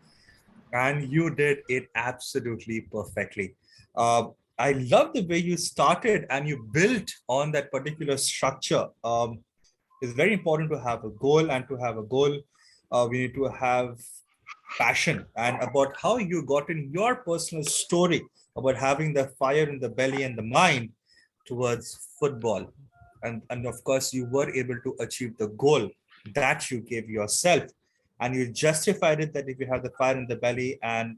And you did it absolutely perfectly. I love the way you started and you built on that particular structure. It's very important to have a goal, and to have a goal, we need to have passion, and about how you got in your personal story about having the fire in the belly and the mind towards football. And of course, you were able to achieve the goal that you gave yourself. And you justified it that if you have the fire in the belly and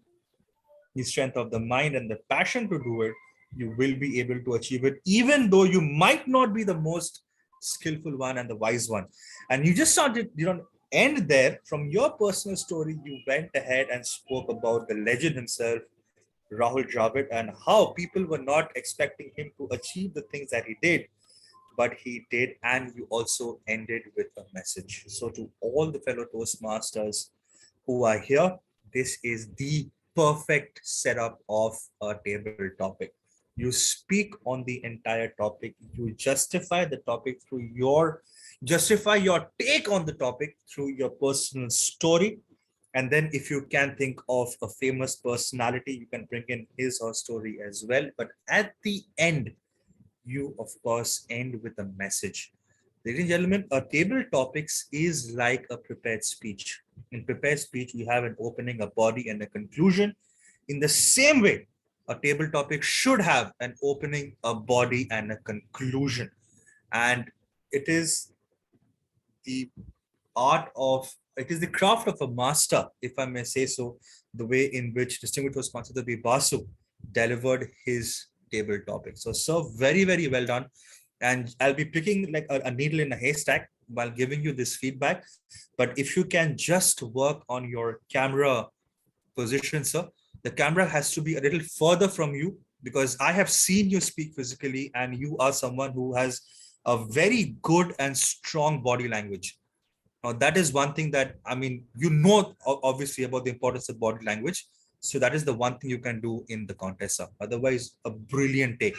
the strength of the mind and the passion to do it, you will be able to achieve it, even though you might not be the most skillful one and the wise one. And you just started, you don't end there. From your personal story, you went ahead and spoke about the legend himself, Rahul Dravid, and how people were not expecting him to achieve the things that he did. but he did, and you also ended with a message. So to all the fellow Toastmasters who are here, this is the perfect setup of a table topic. You speak on the entire topic, you justify your take on the topic through your personal story. And then if you can think of a famous personality, you can bring in his or story as well. But at the end, you of course end with a message. Ladies and gentlemen, a table topics is like a prepared speech. In prepared speech, we have an opening, a body, and a conclusion. In the same way, a table topic should have an opening, a body, and a conclusion. And it is the it is the craft of a master, if I may say so, the way in which distinguished Toastmaster B. Basu delivered his table topic. So, sir, very, very well done. And I'll be picking like a needle in a haystack while giving you this feedback. But if you can just work on your camera position, sir, the camera has to be a little further from you, because I have seen you speak physically and you are someone who has a very good and strong body language. Now, that is one thing that, I mean, obviously about the importance of body language. So that is the one thing you can do in the contest, sir. Otherwise, a brilliant take.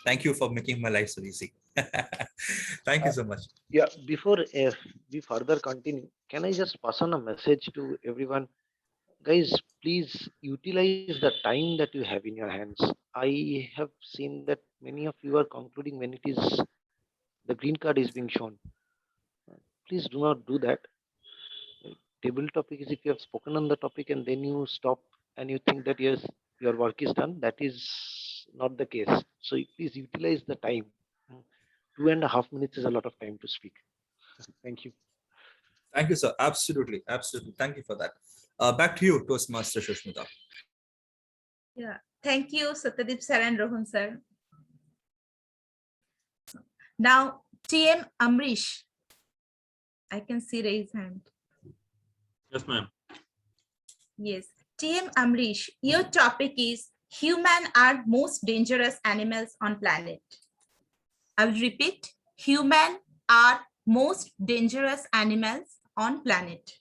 Thank you for making my life so easy. Thank you so much. Yeah, before we further continue, can I just pass on a message to everyone? Guys, please utilize the time that you have in your hands. I have seen that many of you are concluding when it is the green card is being shown. Please do not do that. Table topic is if you have spoken on the topic and then you stop and you think that yes, your work is done. That is not the case. So please utilize the time. 2.5 minutes is a lot of time to speak. Thank you. Thank you, sir. Absolutely. Absolutely. Thank you for that. Back to you, Toastmaster Shushmita. Yeah, thank you, Satyadeep sir and Rohan sir. Now, TM Amrish. I can see raise hand. Yes, ma'am. Yes, TM Amrish, your topic is human are most dangerous animals on planet. I will repeat, human are most dangerous animals on planet.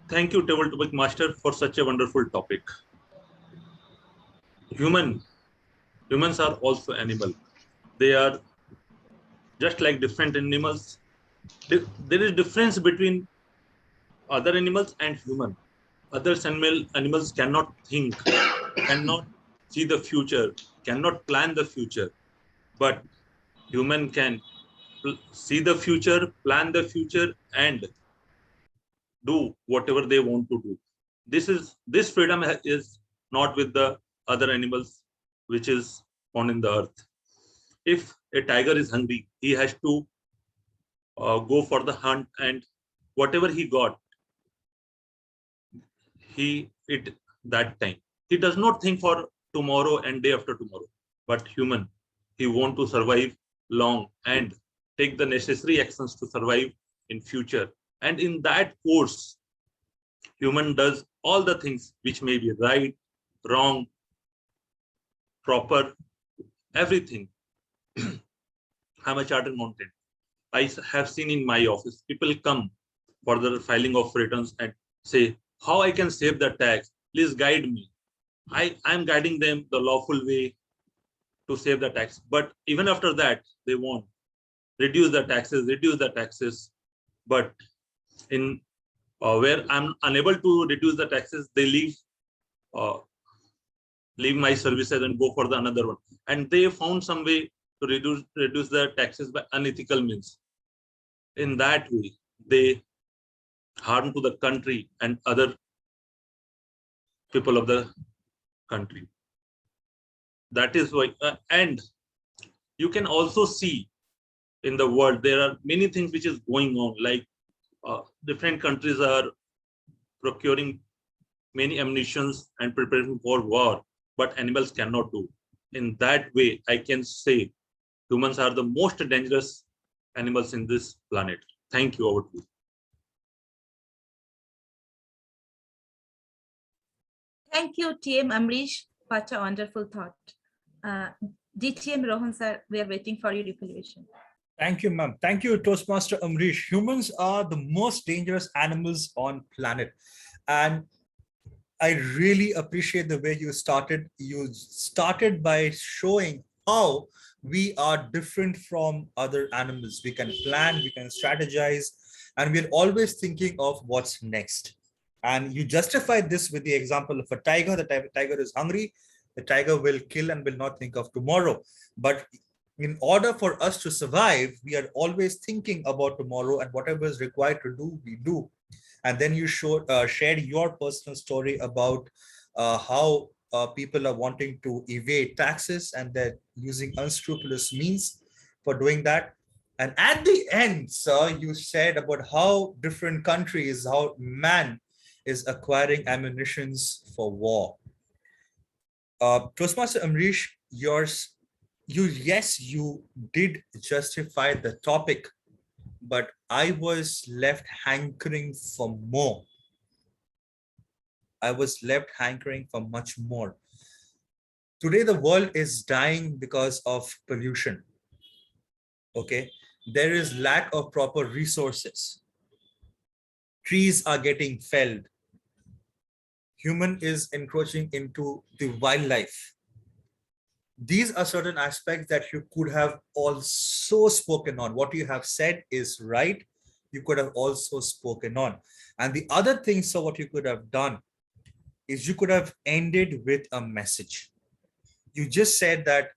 Thank you, Table Topic Master, for such a wonderful topic. Humans are also animal. They are just like different animals. There is difference between other animals and human. Other animals cannot think, cannot see the future, cannot plan the future, but human can see the future, plan the future, and do whatever they want to do. This freedom is not with the other animals which is on in the earth. If a tiger is hungry, he has to go for the hunt, and whatever he got, he eat that time. He does not think for tomorrow and day after tomorrow. But human, he want to survive long and take the necessary actions to survive in future. And in that course, human does all the things which may be right, wrong, proper, everything. I'm a chartered accountant. I have seen in my office, people come for the filing of returns and say, how I can save the tax, please guide me. I'm guiding them the lawful way to save the tax. But even after that, they want reduce the taxes. But in where I'm unable to reduce the taxes, they leave my services and go for the another one. And they found some way to reduce the taxes by unethical means. In that way, they harm to the country and other people of the country. That is why, and you can also see in the world, there are many things which is going on, like different countries are procuring many ammunitions and preparing for war, but animals cannot do. In that way, I can say humans are the most dangerous animals in this planet. Thank you. Over to you. Thank you, TM Amrish. Such a wonderful thought. DTM Rohan sir, we are waiting for your evaluation. Thank you, ma'am. Thank you, Toastmaster Amrish. Humans are the most dangerous animals on planet. And I really appreciate the way you started. You started by showing how we are different from other animals. We can plan, we can strategize, and we're always thinking of what's next. And you justified this with the example of a tiger. The tiger is hungry. The tiger will kill and will not think of tomorrow. But in order for us to survive, we are always thinking about tomorrow, and whatever is required to do, we do. And then you shared your personal story about how people are wanting to evade taxes and they're using unscrupulous means for doing that. And at the end, sir, you said about how different countries, how man is acquiring ammunitions for war. Toastmaster Amrish, yes, you did justify the topic, but I was left hankering for more. I was left hankering for much more. Today, the world is dying because of pollution. Okay, there is lack of proper resources. Trees are getting felled. Human is encroaching into the wildlife. These are certain aspects that you could have also spoken on. What you have said is right. You could have also spoken on. And the other thing, so what you could have done is you could have ended with a message. You just said that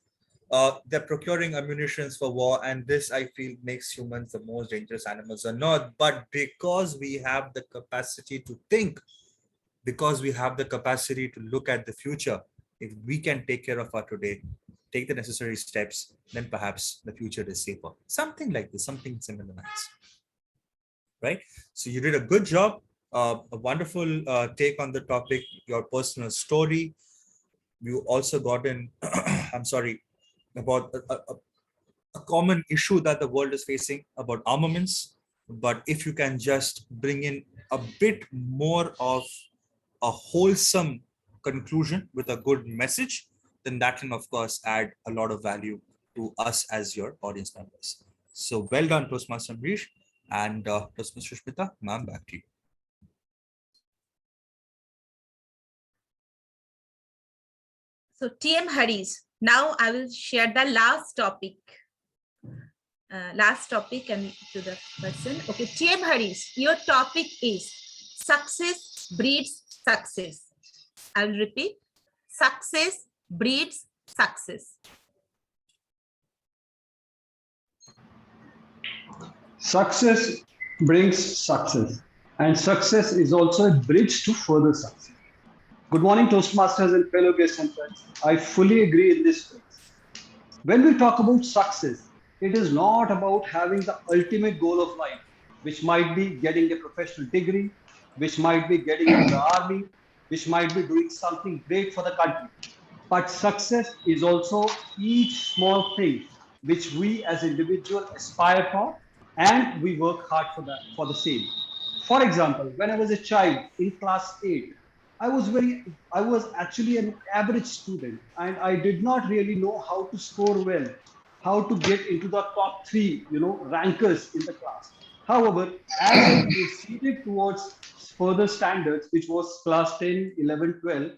they're procuring ammunitions for war, and this, I feel, makes humans the most dangerous animals on earth. But because we have the capacity to think, because we have the capacity to look at the future, if we can take care of our today, take the necessary steps, then perhaps the future is safer. Something like this, something similar lines. Right? So you did a good job, a wonderful take on the topic, your personal story. You also got in, I'm sorry, about a common issue that the world is facing about armaments. But if you can just bring in a bit more of a wholesome conclusion with a good message, then that can, of course, add a lot of value to us as your audience members. So well done, Toastmaster Amrish, and Toastmaster Smita, ma'am, back to you. So TM Haris, now I will share the last topic. And to the person. Okay, TM Haris, your topic is success breeds success. I will repeat, success breeds success. Success brings success, and success is also a bridge to further success. Good morning, Toastmasters and fellow guests and friends. I fully agree in this phase. When we talk about success, it is not about having the ultimate goal of life, which might be getting a professional degree, which might be getting into the army, which might be doing something great for the country. But success is also each small thing which we as individuals aspire for, and we work hard for the same. For example, when I was a child in class 8, I was actually an average student, and I did not really know how to score well, how to get into the top 3, rankers in the class. However, as I proceeded towards further standards, which was class 10, 11, 12,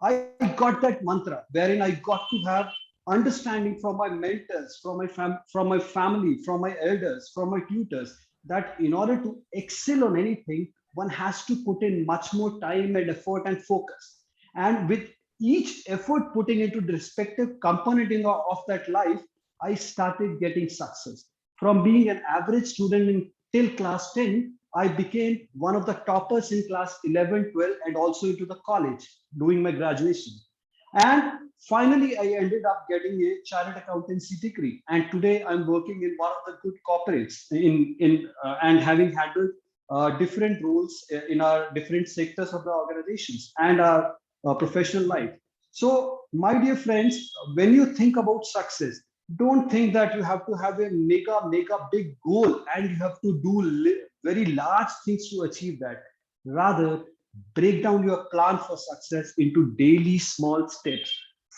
I got that mantra wherein I got to have understanding from my mentors, from my family, from my elders, from my tutors, that in order to excel on anything, one has to put in much more time and effort and focus. And with each effort putting into the respective component of that life, I started getting success. From being an average student till class 10, I became one of the toppers in class 11, 12, and also into the college doing my graduation. And finally, I ended up getting a chartered accountancy degree. And today I'm working in one of the good corporates and having handled different roles in our different sectors of the organizations and our professional life. So, my dear friends, when you think about success, don't think that you have to have make a big goal and you have to do very large things to achieve that. Rather, break down your plan for success into daily small steps.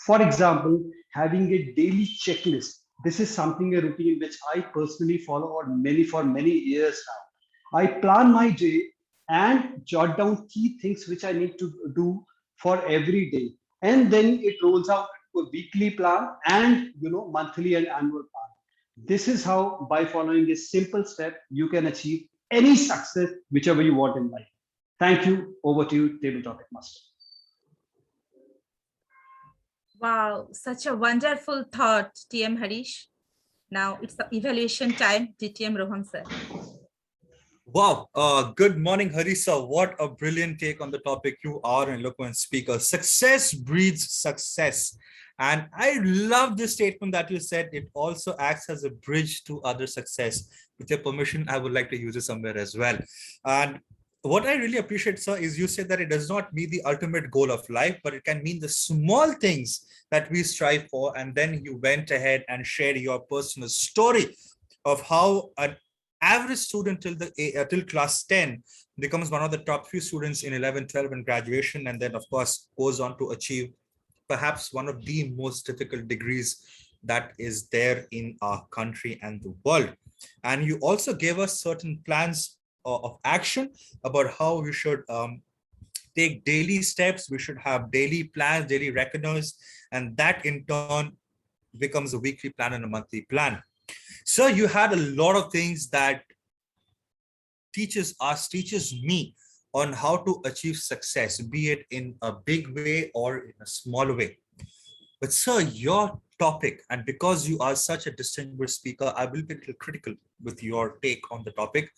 For example, having a daily checklist. This is something, a routine which I personally follow for many years now. I plan my day and jot down key things which I need to do for every day. And then it rolls out to a weekly plan and monthly and annual plan. This is how, by following a simple step, you can achieve any success whichever you want in life. Thank you. Over to you, Table Topic Master. Wow, such a wonderful thought, TM Harish. Now it's the evaluation time, DTM Rohan sir. Wow. Good morning, Harisa. What a brilliant take on the topic. You are an eloquent speaker. Success breeds success. And I love this statement that you said. It also acts as a bridge to other success. With your permission, I would like to use it somewhere as well. And what I really appreciate, sir, is you said that it does not mean the ultimate goal of life, but it can mean the small things that we strive for. And then you went ahead and shared your personal story of how an average student till class 10 becomes one of the top few students in 11, 12 and graduation, and then of course goes on to achieve perhaps one of the most difficult degrees that is there in our country and the world. And you also gave us certain plans of action about how we should take daily steps. We should have daily plans, daily reckoners, and that in turn becomes a weekly plan and a monthly plan. So you had a lot of things that teaches me on how to achieve success, be it in a big way or in a small way. But sir, your topic, and because you are such a distinguished speaker, I will be a little critical with your take on the topic.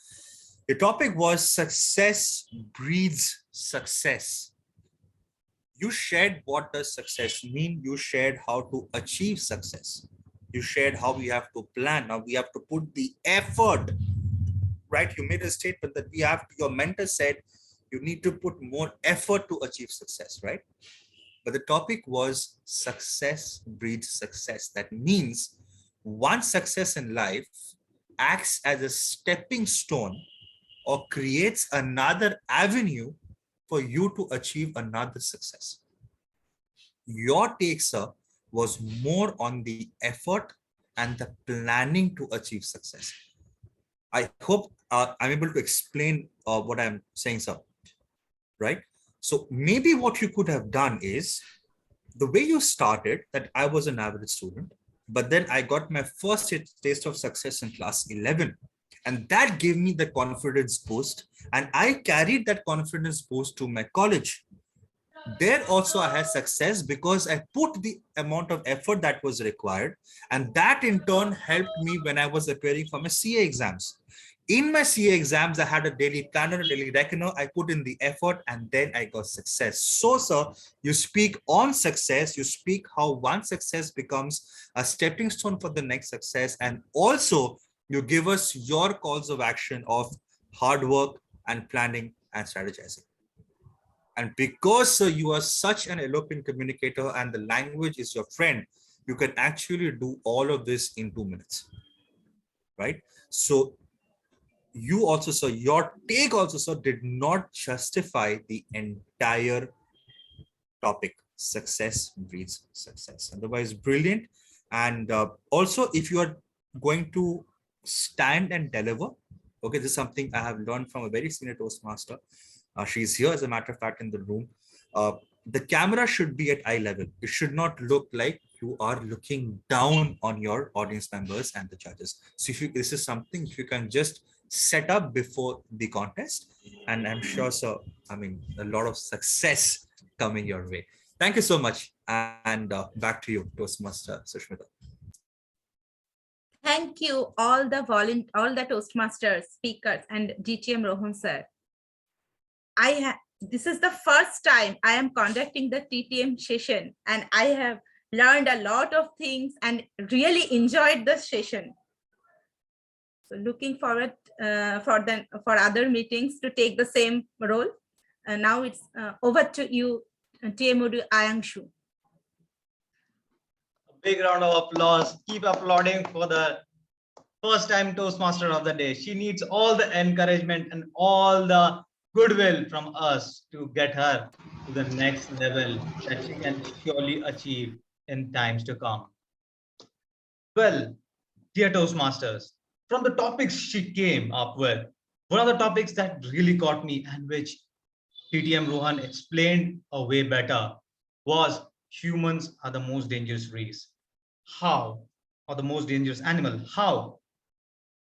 The topic was success breeds success. You shared what does success mean. You shared how to achieve success. You shared how we have to plan. Now we have to put the effort, right? You made a statement that your mentor said, you need to put more effort to achieve success, right? But the topic was success breeds success. That means one success in life acts as a stepping stone or creates another avenue for you to achieve another success. Your take, sir, was more on the effort and the planning to achieve success. I hope I'm able to explain what I'm saying, sir, right? So maybe what you could have done is the way you started, that I was an average student, but then I got my first taste of success in class 11. And that gave me the confidence boost. And I carried that confidence boost to my college. There also I had success because I put the amount of effort that was required. And that in turn helped me when I was appearing for my CA exams. In my CA exams, I had a daily planner, a daily reckoner. I put in the effort and then I got success. So, sir, you speak on success. You speak how one success becomes a stepping stone for the next success. And also you give us your calls of action of hard work and planning and strategizing. And because you are such an eloquent communicator and the language is your friend, you can actually do all of this in 2 minutes, right? So you also, sir, your take also, sir, did not justify the entire topic. Success breeds success. Otherwise, brilliant. And also, if you are going to stand and deliver, okay, this is something I have learned from a very senior Toastmaster. She's here, as a matter of fact, in the room. The camera should be at eye level. It should not look like you are looking down on your audience members and the judges. So if this is something, if you can just set up before the contest, and I'm sure, sir, I mean, a lot of success coming your way. Thank you so much. And back to you, Toastmaster Sushmita. Thank you, all the Toastmasters, speakers, and DTM Rohan sir. This is the first time I am conducting the TTM session, and I have learned a lot of things and really enjoyed the session. So looking forward for other meetings to take the same role. Now it's over to you, TM Ayangshu. Big round of applause. Keep applauding for the first time Toastmaster of the day. She needs all the encouragement and all the goodwill from us to get her to the next level that she can surely achieve. in times to come. Well, dear Toastmasters, from the topics she came up with, one of the topics that really caught me and which TTM Rohan explained a way better was humans are the most dangerous race. How? Or the most dangerous animal. How?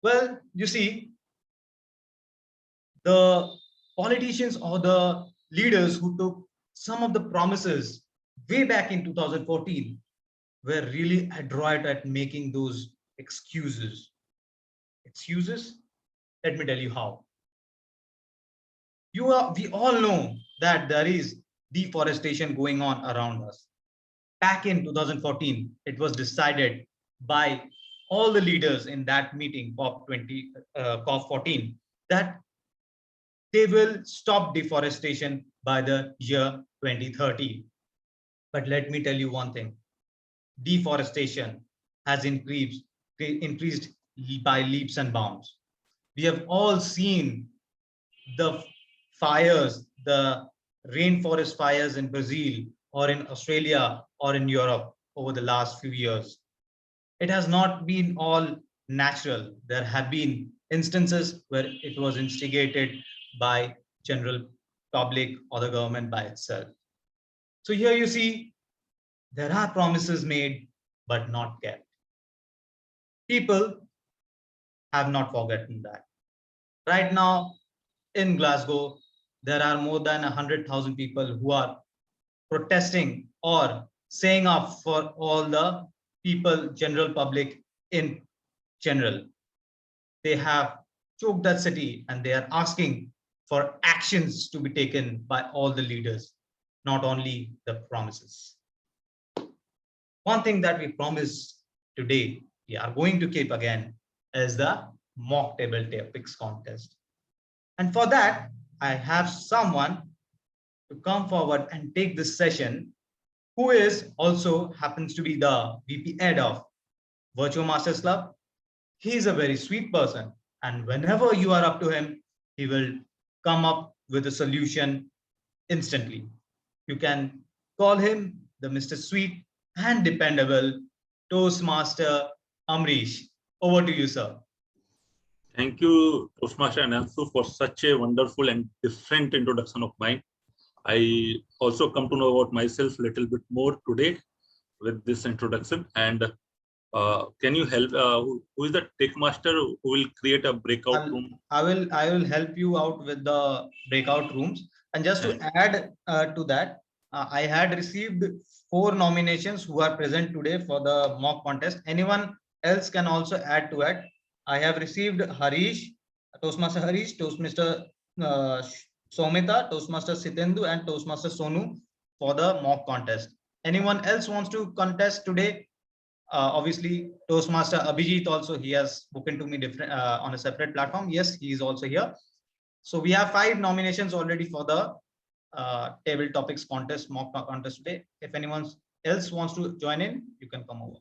Well, you see, the politicians or the leaders who took some of the promises way back in 2014 were really adroit at making those excuses. Excuses? Let me tell you how. We all know that there is deforestation going on around us. Back in 2014, it was decided by all the leaders in that meeting, COP14, that they will stop deforestation by the year 2030. But let me tell you one thing. Deforestation has increased by leaps and bounds. We have all seen the fires, the rainforest fires in Brazil or in Australia or in Europe over the last few years. It has not been all natural. There have been instances where it was instigated by general public or the government by itself. So here you see, there are promises made, but not kept. People have not forgotten that. Right now in Glasgow, there are more than 100,000 people who are protesting or saying up for all the people, general public in general. They have choked that city and they are asking for actions to be taken by all the leaders, not only the promises. One thing that we promised today, we are going to keep again, is the mock table topics contest. And for that, I have someone to come forward and take this session, who is also happens to be the VP head of VirtuoMasters Club. He is a very sweet person, and whenever you are up to him, he will come up with a solution instantly. You can call him the Mr. Sweet and dependable Toastmaster Amrish. Over to you, sir. Thank you, Toastmaster Ananthu, for such a wonderful and different introduction of mine. I also come to know about myself a little bit more today with this introduction. And can you help? Who is the tech master who will create a breakout room? I will help you out with the breakout rooms. And just to add to that, I had received 4 nominations who are present today for the mock contest. Anyone else can also add to it. I have received Harish, Toastmaster Harish, Toastmaster Somita, Toastmaster Sitendu, and Toastmaster Sonu for the mock contest. Anyone else wants to contest today? Obviously, Toastmaster Abhijit also, he has spoken to me different on a separate platform. Yes, he is also here. So we have 5 nominations already for the table topics contest, mock contest today. If anyone else wants to join in, you can come over.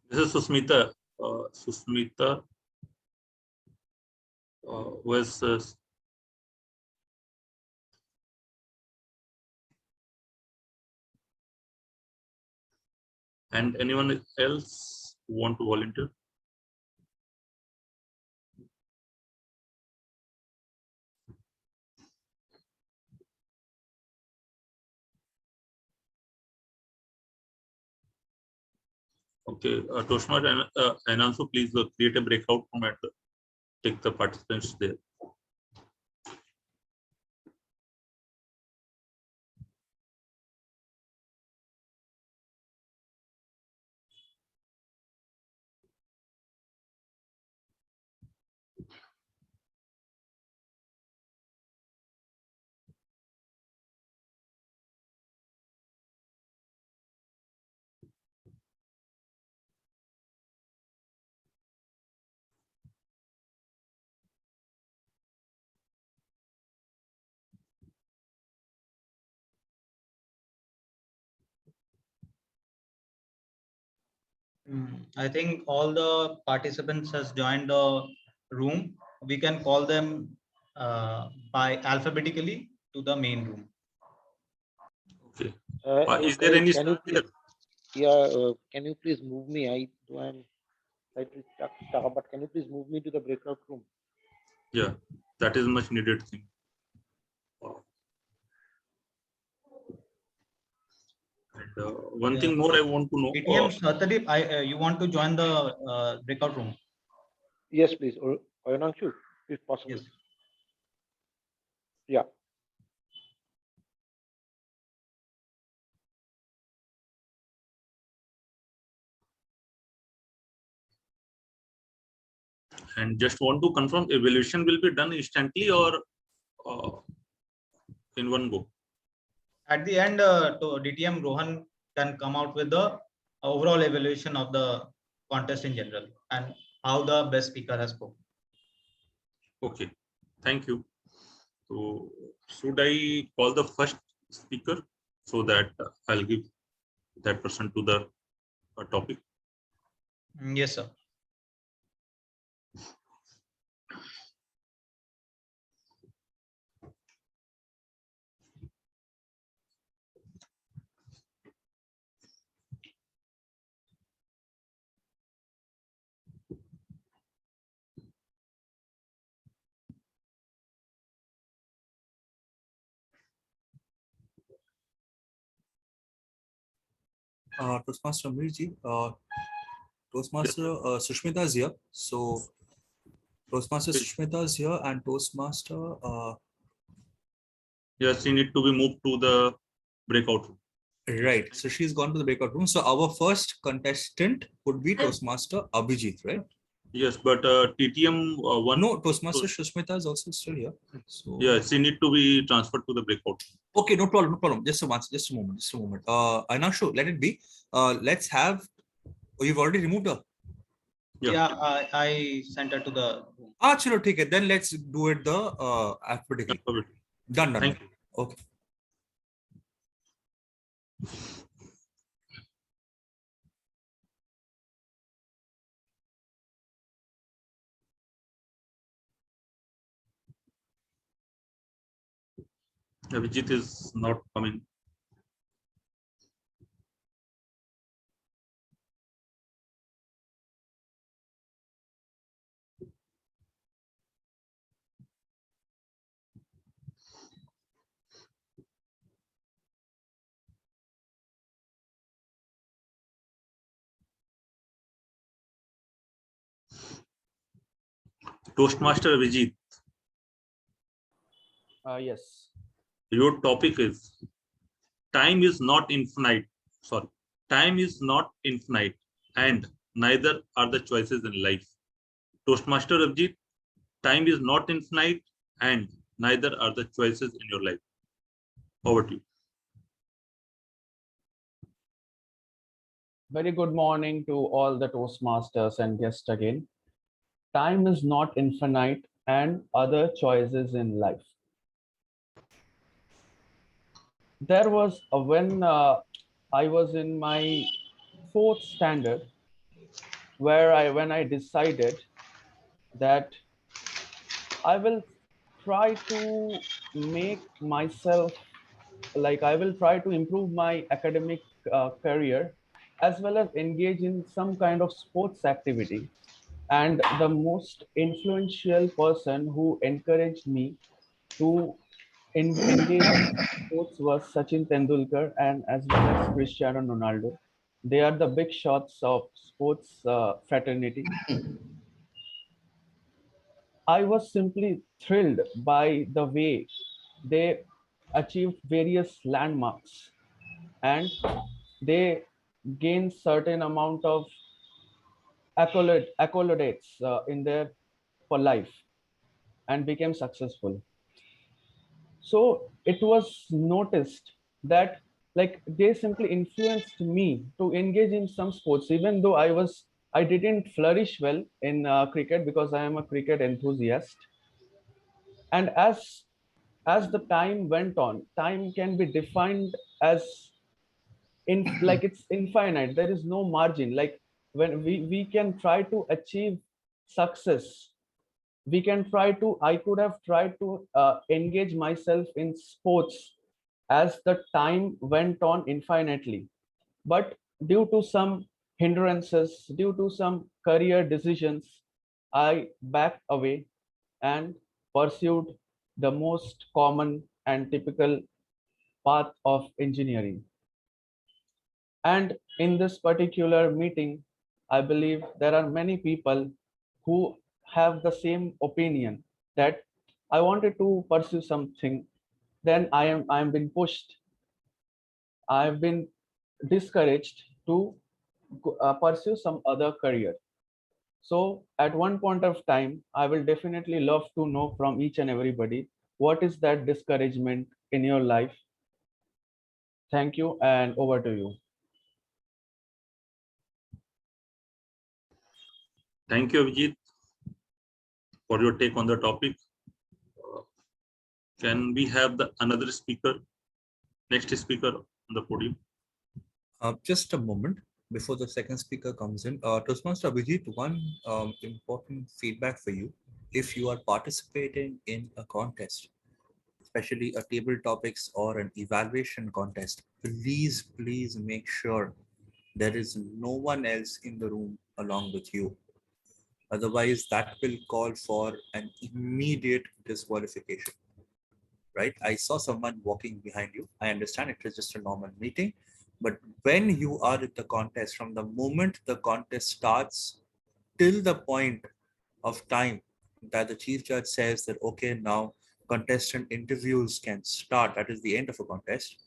This is Susmita. Susmita was and anyone else want to volunteer? Okay, Toastmaster and also please create a breakout room and take the participants there. I think all the participants has joined the room. We can call them by alphabetically to the main room. Okay. Is there any Can you star there? Yeah, can you please move me? I'm slightly stuck, but can you please move me to the breakout room? Yeah, that is much needed thing. And one thing more I want to know. ATM Satadip, you want to join the breakout room? Yes, please. Or Oyanangshu, if possible. Yes. Yeah. And just want to confirm, evaluation will be done instantly or in one go? At the end, to DTM Rohan can come out with the overall evaluation of the contest in general and how the best speaker has spoken. Okay, thank you. So should I call the first speaker so that I'll give that person to the topic? Yes, sir. Toastmaster Amirji, Toastmaster Sushmita is here. So Toastmaster Sushmita is here and Toastmaster. Yes, she need to be moved to the breakout room. Right. So she's gone to the breakout room. So our first contestant would be Toastmaster Abhijit, right? Yes, but TTM one. No, Toastmaster Sushmita is also still here. So yeah, she need to be transferred to the breakout. Okay, no problem, no problem. Just a moment. Anakshu, let it be. Let's have. Oh, you've already removed her. Yeah, I sent her to the room. Chalo, take it. Then let's do it the alphabetically. Done. Thank you. Okay. Abhijit is not coming. Toastmaster Abhijit. Yes. Your topic is time is not infinite. Sorry, time is not infinite, and neither are the choices in life. Toastmaster Abhijit, time is not infinite, and neither are the choices in your life. Over to you. Very good morning to all the Toastmasters and guests again. Time is not infinite and other choices in life. There was when I was in my 4th standard when I decided that I will try to make myself I will try to improve my academic career as well as engage in some kind of sports activity. And the most influential person who encouraged me to engage in sports was Sachin Tendulkar and as well as Cristiano Ronaldo. They are the big shots of sports fraternity. I was simply thrilled by the way they achieved various landmarks and they gained certain amount of accolades in their for life and became successful. So it was noticed that they simply influenced me to engage in some sports, even though I didn't flourish well in cricket because I am a cricket enthusiast. And as the time went on, time can be defined as it's infinite. There is no margin. Like when we can try to achieve success, we can try to I could have tried to engage myself in sports as the time went on infinitely. But due to some hindrances, due to some career decisions, I backed away and pursued the most common and typical path of engineering. And in this particular meeting, I believe there are many people who have the same opinion that I wanted to pursue something, then I am being pushed. I've been discouraged to pursue some other career. So at one point of time, I will definitely love to know from each and everybody, what is that discouragement in your life? Thank you, and over to you. Thank you, Abhijit, for your take on the topic. Can we have the another speaker, next speaker on the podium? Just a moment before the second speaker comes in. Toastmaster Abhijit, one important feedback for you. If you are participating in a contest, especially a table topics or an evaluation contest, please make sure there is no one else in the room along with you. Otherwise, that will call for an immediate disqualification, right? I saw someone walking behind you. I understand it is just a normal meeting, but when you are at the contest, from the moment the contest starts till the point of time that the chief judge says that, okay, now contestant interviews can start, that is the end of a contest,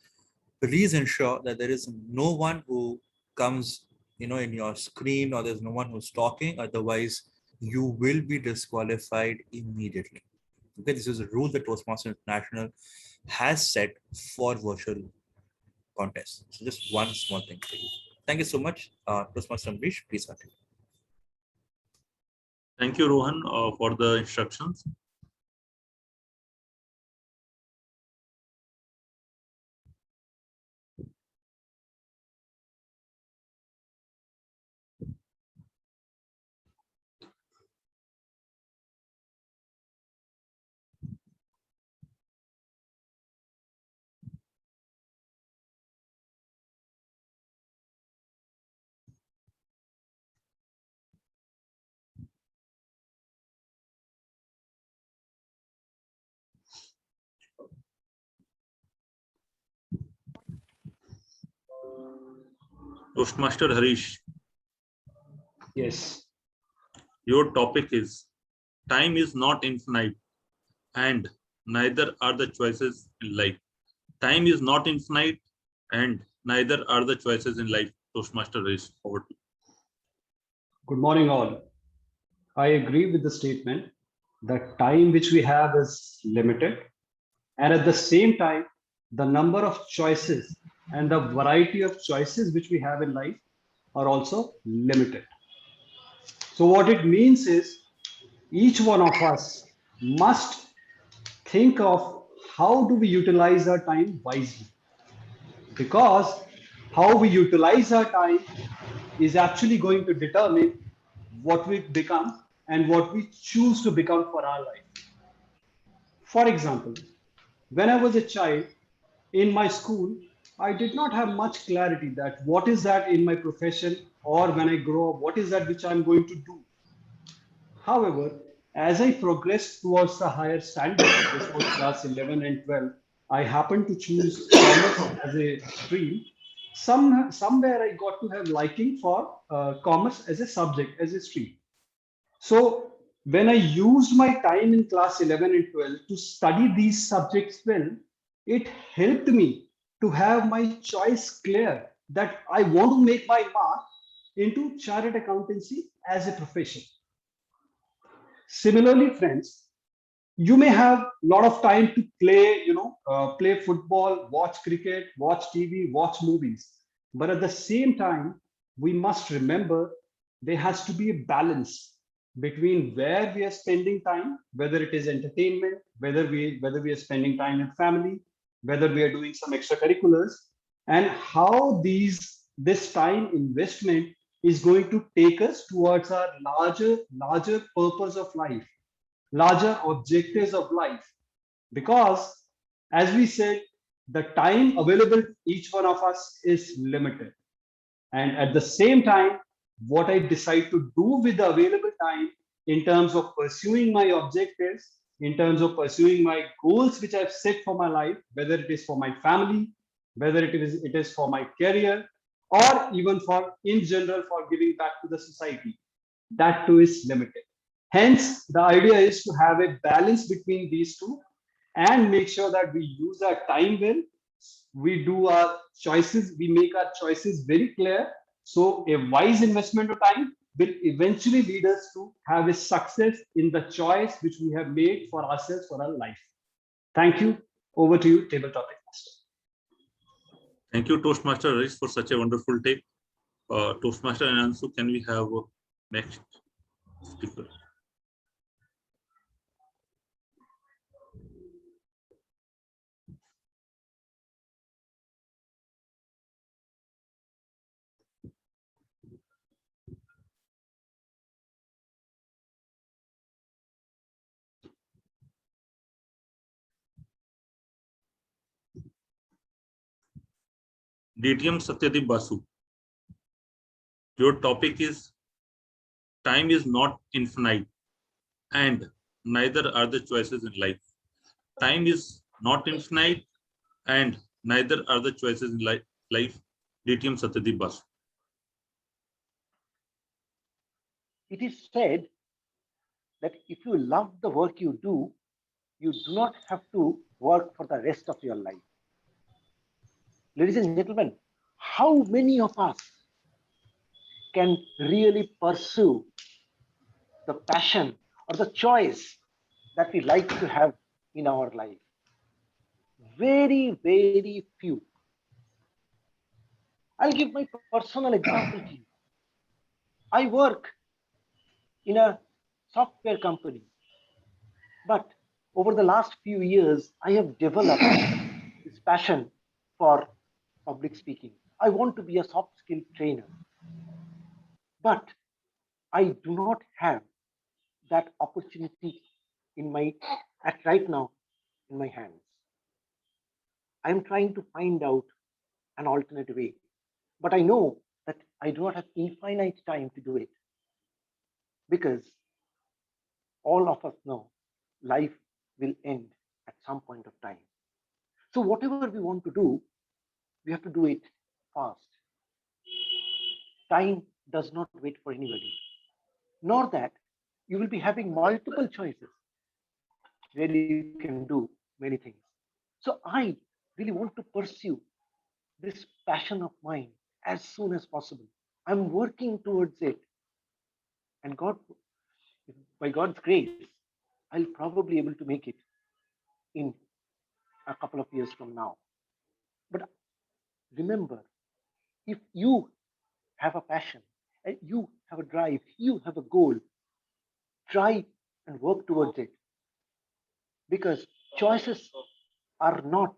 please ensure that there is no one who comes, in your screen, or there's no one who's talking. Otherwise, you will be disqualified immediately. Okay, this is a rule that Toastmasters International has set for virtual contests. So just one small thing for you. Thank you so much. Toastmaster Amrish, please continue. Thank you, Rohan, for the instructions. Toastmaster Harish. Yes. Your topic is time is not infinite and neither are the choices in life. Time is not infinite and neither are the choices in life. Toastmaster Harish, over to you. Good morning, all. I agree with the statement that time which we have is limited. And at the same time, the number of choices and the variety of choices which we have in life are also limited. So what it means is each one of us must think of how do we utilize our time wisely, because how we utilize our time is actually going to determine what we become and what we choose to become for our life. For example, when I was a child in my school, I did not have much clarity that what is that in my profession, or when I grow up, what is that which I'm going to do. However, as I progressed towards the higher standard, this was class 11 and 12, I happened to choose commerce as a stream. Somewhere I got to have liking for commerce as a subject, as a stream. So when I used my time in class 11 and 12 to study these subjects well, it helped me to have my choice clear that I want to make my mark into chartered accountancy as a profession. Similarly, friends, you may have a lot of time to play, play football, watch cricket, watch TV, watch movies. But at the same time, we must remember there has to be a balance between where we are spending time, whether it is entertainment, whether we are spending time with family, whether we are doing some extracurriculars, and how this time investment is going to take us towards our larger purpose of life, larger objectives of life. Because as we said, the time available to each one of us is limited. And at the same time, what I decide to do with the available time in terms of pursuing my objectives, in terms of pursuing my goals, which I've set for my life, whether it is for my family, whether it is for my career, or even for, in general, for giving back to the society, that too is limited. Hence, the idea is to have a balance between these two and make sure that we use our time well. We do our choices, we make our choices very clear. So a wise investment of time will eventually lead us to have a success in the choice which we have made for ourselves, for our life. Thank you. Over to you, table topic master. Thank you, Toastmaster Rish, for such a wonderful take. Toastmaster Anansu, can we have next speaker? DTM Satyadip Basu. Your topic is time is not infinite and neither are the choices in life. Time is not infinite and neither are the choices in life. DTM Satyadip Basu. It is said that if you love the work you do not have to work for the rest of your life. Ladies and gentlemen, how many of us can really pursue the passion or the choice that we like to have in our life? Very, very few. I'll give my personal example to you. I work in a software company, but over the last few years, I have developed this passion for public speaking. I want to be a soft skill trainer, but I do not have that opportunity right now in my hands. I'm trying to find out an alternate way, but I know that I do not have infinite time to do it, because all of us know life will end at some point of time. So whatever we want to do, we have to do it fast. Time does not wait for anybody, nor that you will be having multiple choices where you can do many things. So I really want to pursue this passion of mine as soon as possible. I'm working towards it, and by God's grace, I'll probably able to make it in a couple of years from now. But remember, if you have a passion, and you have a drive, you have a goal, try and work towards it, because choices are not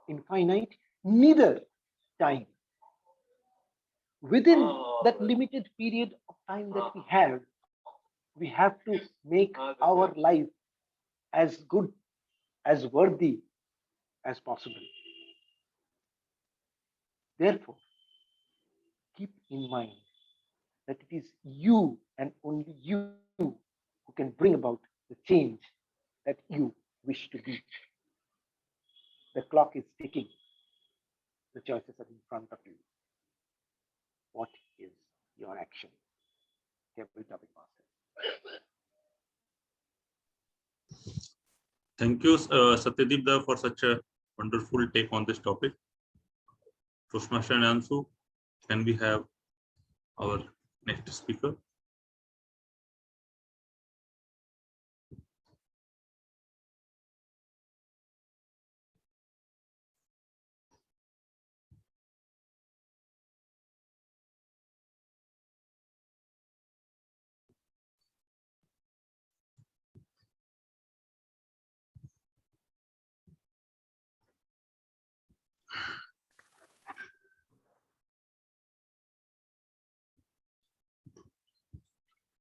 infinite, neither time. Within that limited period of time that we have to make our life as good, as worthy as possible. Therefore, keep in mind that it is you and only you who can bring about the change that you wish to be. The clock is ticking. The choices are in front of you. What is your action? Topic master. Thank you, Satyadeep, for such a wonderful take on this topic. Toastmaster Anansu, can we have our next speaker?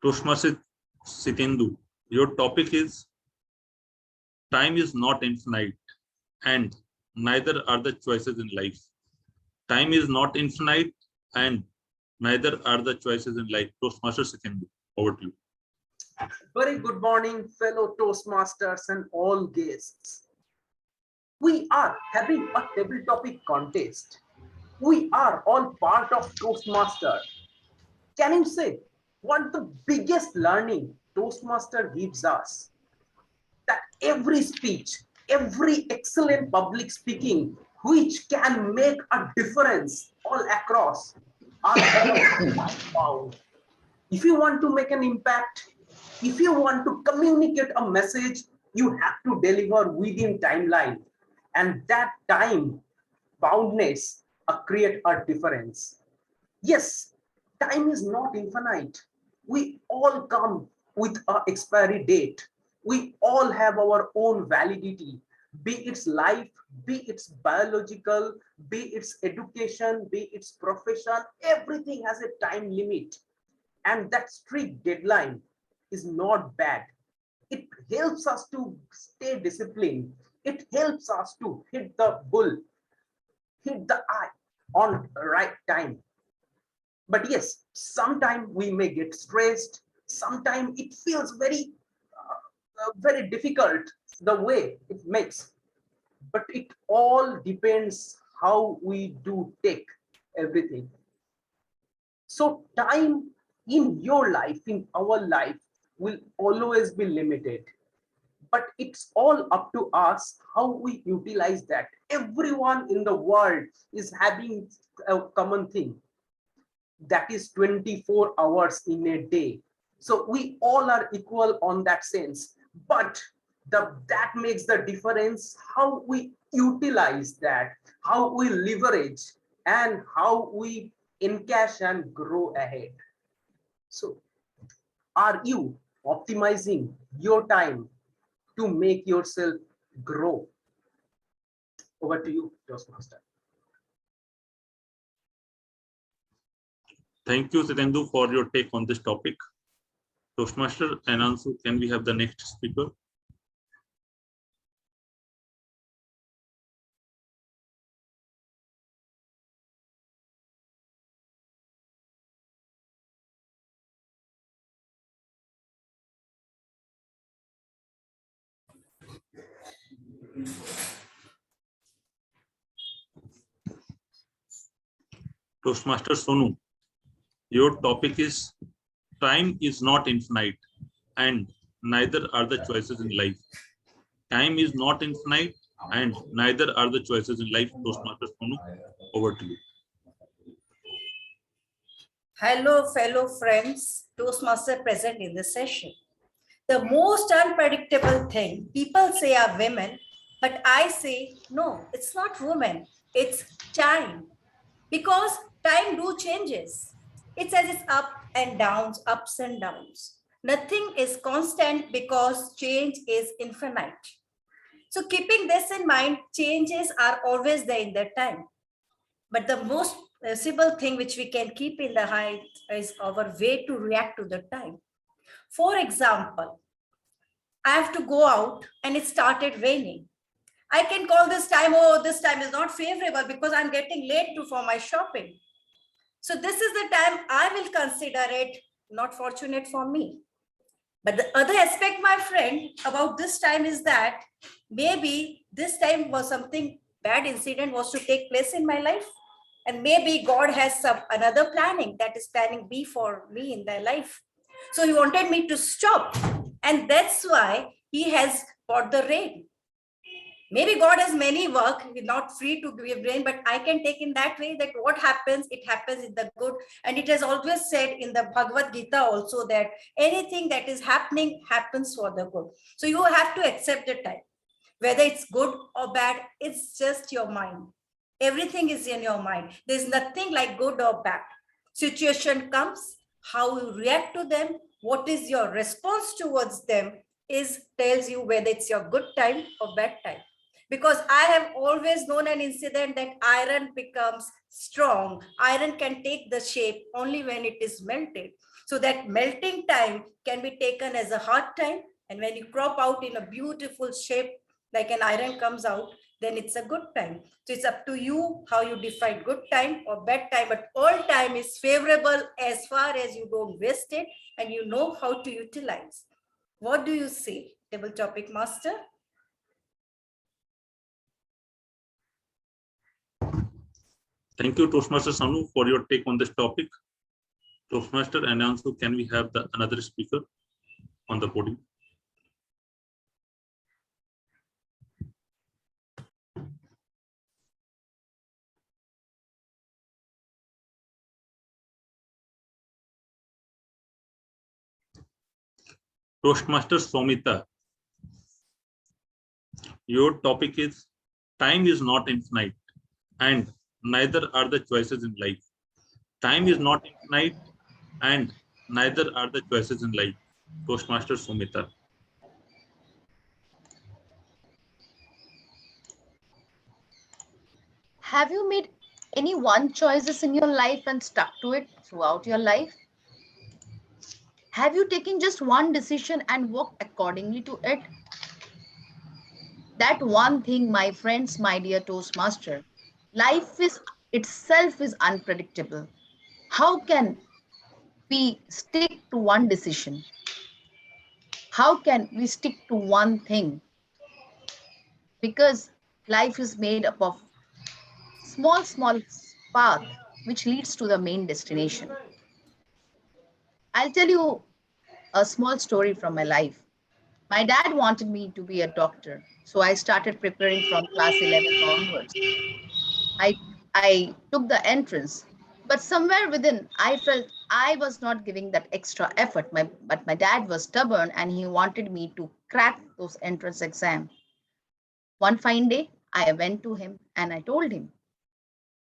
Toastmaster Sitendu, your topic is time is not infinite and neither are the choices in life. Time is not infinite and neither are the choices in life. Toastmasters, Secondly, over to you. Very good morning, fellow Toastmasters and all guests. We are having a table topic contest. We are all part of Toastmaster. Can you say what the biggest learning Toastmaster gives us? That every speech, every excellent public speaking, which can make a difference all across, are all time-bound. If you want to make an impact, if you want to communicate a message, you have to deliver within timeline. And that time boundness create a difference. Yes, time is not infinite. We all come with an expiry date. We all have our own validity, be it's life, be it's biological, be it's education, be it's profession, everything has a time limit. And that strict deadline is not bad. It helps us to stay disciplined. It helps us to hit the bull, hit the eye on the right time. But yes, sometimes we may get stressed. Sometimes it feels very difficult the way it makes. But it all depends how we do take everything. So time in your life, in our life, will always be limited. But it's all up to us how we utilize that. Everyone in the world is having a common thing. That is 24 hours in a day. So we all are equal on that sense. But that makes the difference how we utilize that, how we leverage, and how we encash and grow ahead. So are you optimizing your time to make yourself grow? Over to you, Toastmaster. Thank you, Sitendu, for your take on this topic. Toastmaster, and also, can we have the next speaker? Toastmaster Sonu, your topic is time is not infinite and neither are the choices in life. Time is not infinite and neither are the choices in life. Toastmaster Sonu, over to you. Hello, fellow friends, Toastmaster present in this session. The most unpredictable thing people say are women, but I say, no, it's not women, it's time. Because time do changes. It's as it's up and downs, ups and downs. Nothing is constant because change is infinite. So keeping this in mind, changes are always there in their time. But the most possible thing which we can keep in the mind is our way to react to the time. For example, I have to go out and it started raining. I can call this time, oh, this time is not favorable because I'm getting late for my shopping. So this is the time I will consider it not fortunate for me. But the other aspect, my friend, about this time is that maybe this time was something bad incident was to take place in my life. And maybe God has some another planning, that is planning B for me in their life. So he wanted me to stop. And that's why he has brought the rain. Maybe God has many work, he's not free to give rain, but I can take in that way that what happens, it happens in the good. And it has always said in the Bhagavad Gita also that anything that is happening happens for the good. So you have to accept the time. Whether it's good or bad, it's just your mind. Everything is in your mind. There's nothing like good or bad. Situation comes, how you react to them, what is your response towards them tells you whether it's your good time or bad time. Because I have always known an incident that iron becomes strong. Iron can take the shape only when it is melted. So that melting time can be taken as a hard time. And when you crop out in a beautiful shape, like an iron comes out, then it's a good time. So it's up to you how you define good time or bad time, but all time is favorable as far as you don't waste it and you know how to utilize. What do you say, table topic master? Thank you, Toastmaster Sanu, for your take on this topic. Toastmaster and Ansu, can we have another speaker on the podium? Toastmaster Somita, your topic is time is not infinite and neither are the choices in life. Time is not infinite and neither are the choices in life. Toastmaster Somita. Have you made any one choices in your life and stuck to it throughout your life? Have you taken just one decision and worked accordingly to it? That one thing, my friends, my dear Toastmaster, life is itself is unpredictable. How can we stick to one decision? How can we stick to one thing? Because life is made up of small path which leads to the main destination. I'll tell you a small story from my life. My dad wanted me to be a doctor, so I started preparing from class 11 onwards. I, I took the entrance, but somewhere within, I felt I was not giving that extra effort. But my dad was stubborn and he wanted me to crack those entrance exams. One fine day, I went to him and I told him,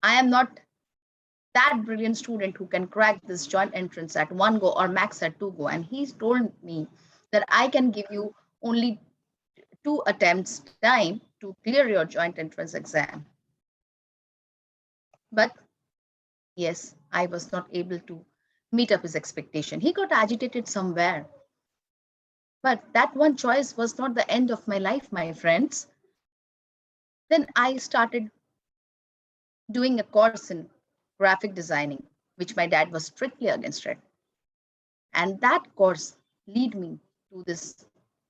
I am not that brilliant student who can crack this joint entrance at one go or max at two go. And he told me that I can give you only 2 attempts time to clear your joint entrance exam. But yes, I was not able to meet up his expectation. He got agitated somewhere. But that one choice was not the end of my life, my friends. Then I started doing a course in graphic designing, which my dad was strictly against it. And that course led me to this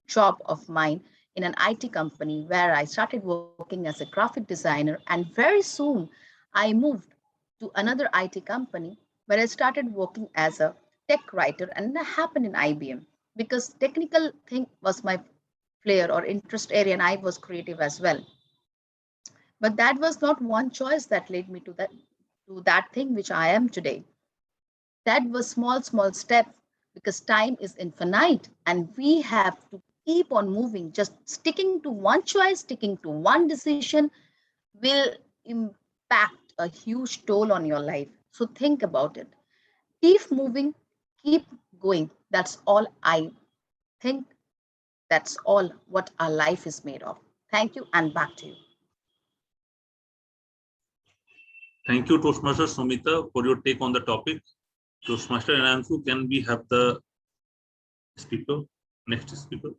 job of mine in an IT company where I started working as a graphic designer. And very soon I moved to another IT company where I started working as a tech writer, and that happened in IBM because technical thing was my flair or interest area and I was creative as well. But that was not one choice that led me to that thing which I am today. That was small step because time is infinite and we have to keep on moving. Just sticking to one choice, sticking to one decision will impact a huge toll on your life. So think about it. Keep moving, keep going. That's all I think. That's all what our life is made of. Thank you and back to you. Thank you, Toastmaster Somita, for your take on the topic. Toastmaster and Ansu, can we have the speaker, next speaker?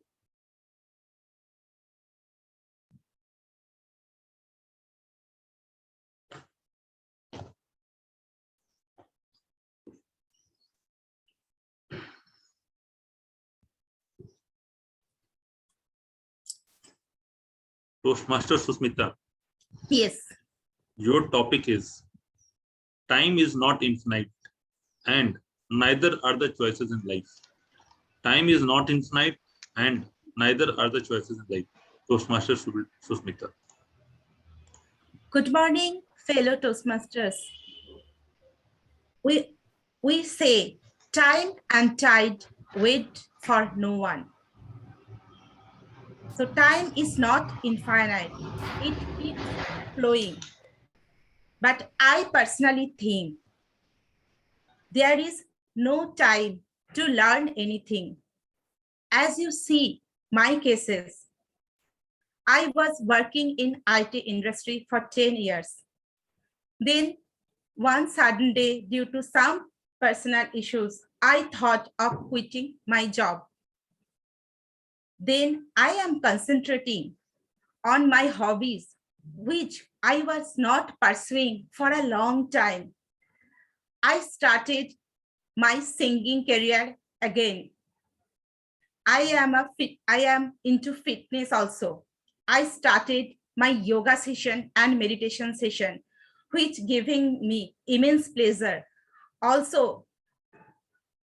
Toastmaster Susmita. Yes. Your topic is time is not infinite and neither are the choices in life. Time is not infinite and neither are the choices in life. Toastmaster Susmita. Good morning, fellow Toastmasters. We say time and tide wait for no one. So time is not infinite. It keeps flowing. But I personally think there is no time to learn anything. As you see, my cases, I was working in IT industry for 10 years. Then one sudden day, due to some personal issues, I thought of quitting my job. Then I am concentrating on my hobbies which I was not pursuing for a long time. I started my singing career again. I am into fitness also. I started my yoga session and meditation session, which giving me immense pleasure. Also,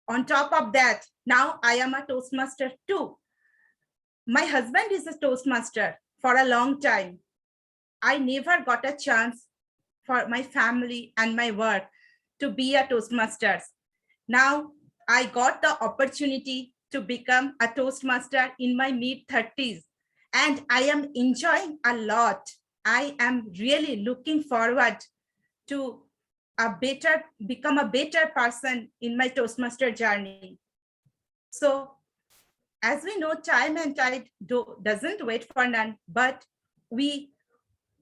on top of that, now I am a Toastmaster too. My husband is a Toastmaster for a long time. I never got a chance for my family and my work to be a Toastmasters. Now I got the opportunity to become a Toastmaster in my mid-30s, and I am enjoying a lot. I am really looking forward to become a better person in my Toastmaster journey. So as we know, time and tide doesn't wait for none, but we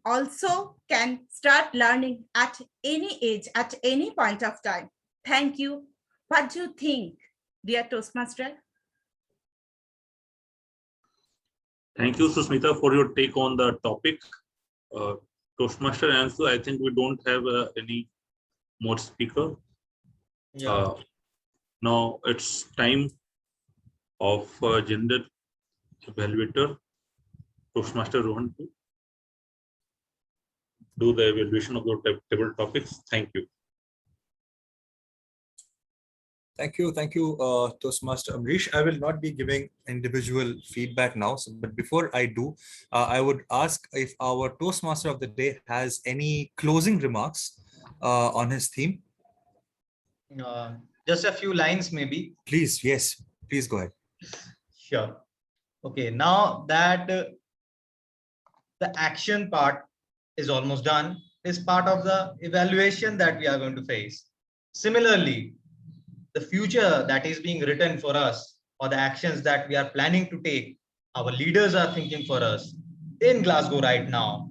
also can start learning at any age, at any point of time. Thank you. What do you think, dear Toastmaster? Thank you, Susmita, for your take on the topic. Toastmaster answer, I think we don't have any more speaker. Yeah. Now it's time of gender evaluator, Toastmaster Rohan, to do the evaluation of the table topics. Thank you. Thank you, Toastmaster Amrish. I will not be giving individual feedback now, but before I do, I would ask if our Toastmaster of the day has any closing remarks on his theme. Just a few lines, maybe. Please, yes, please go ahead. Sure. Okay, now that the action part is almost done, is part of the evaluation that we are going to face. Similarly, the future that is being written for us, or the actions that we are planning to take, our leaders are thinking for us in Glasgow right now.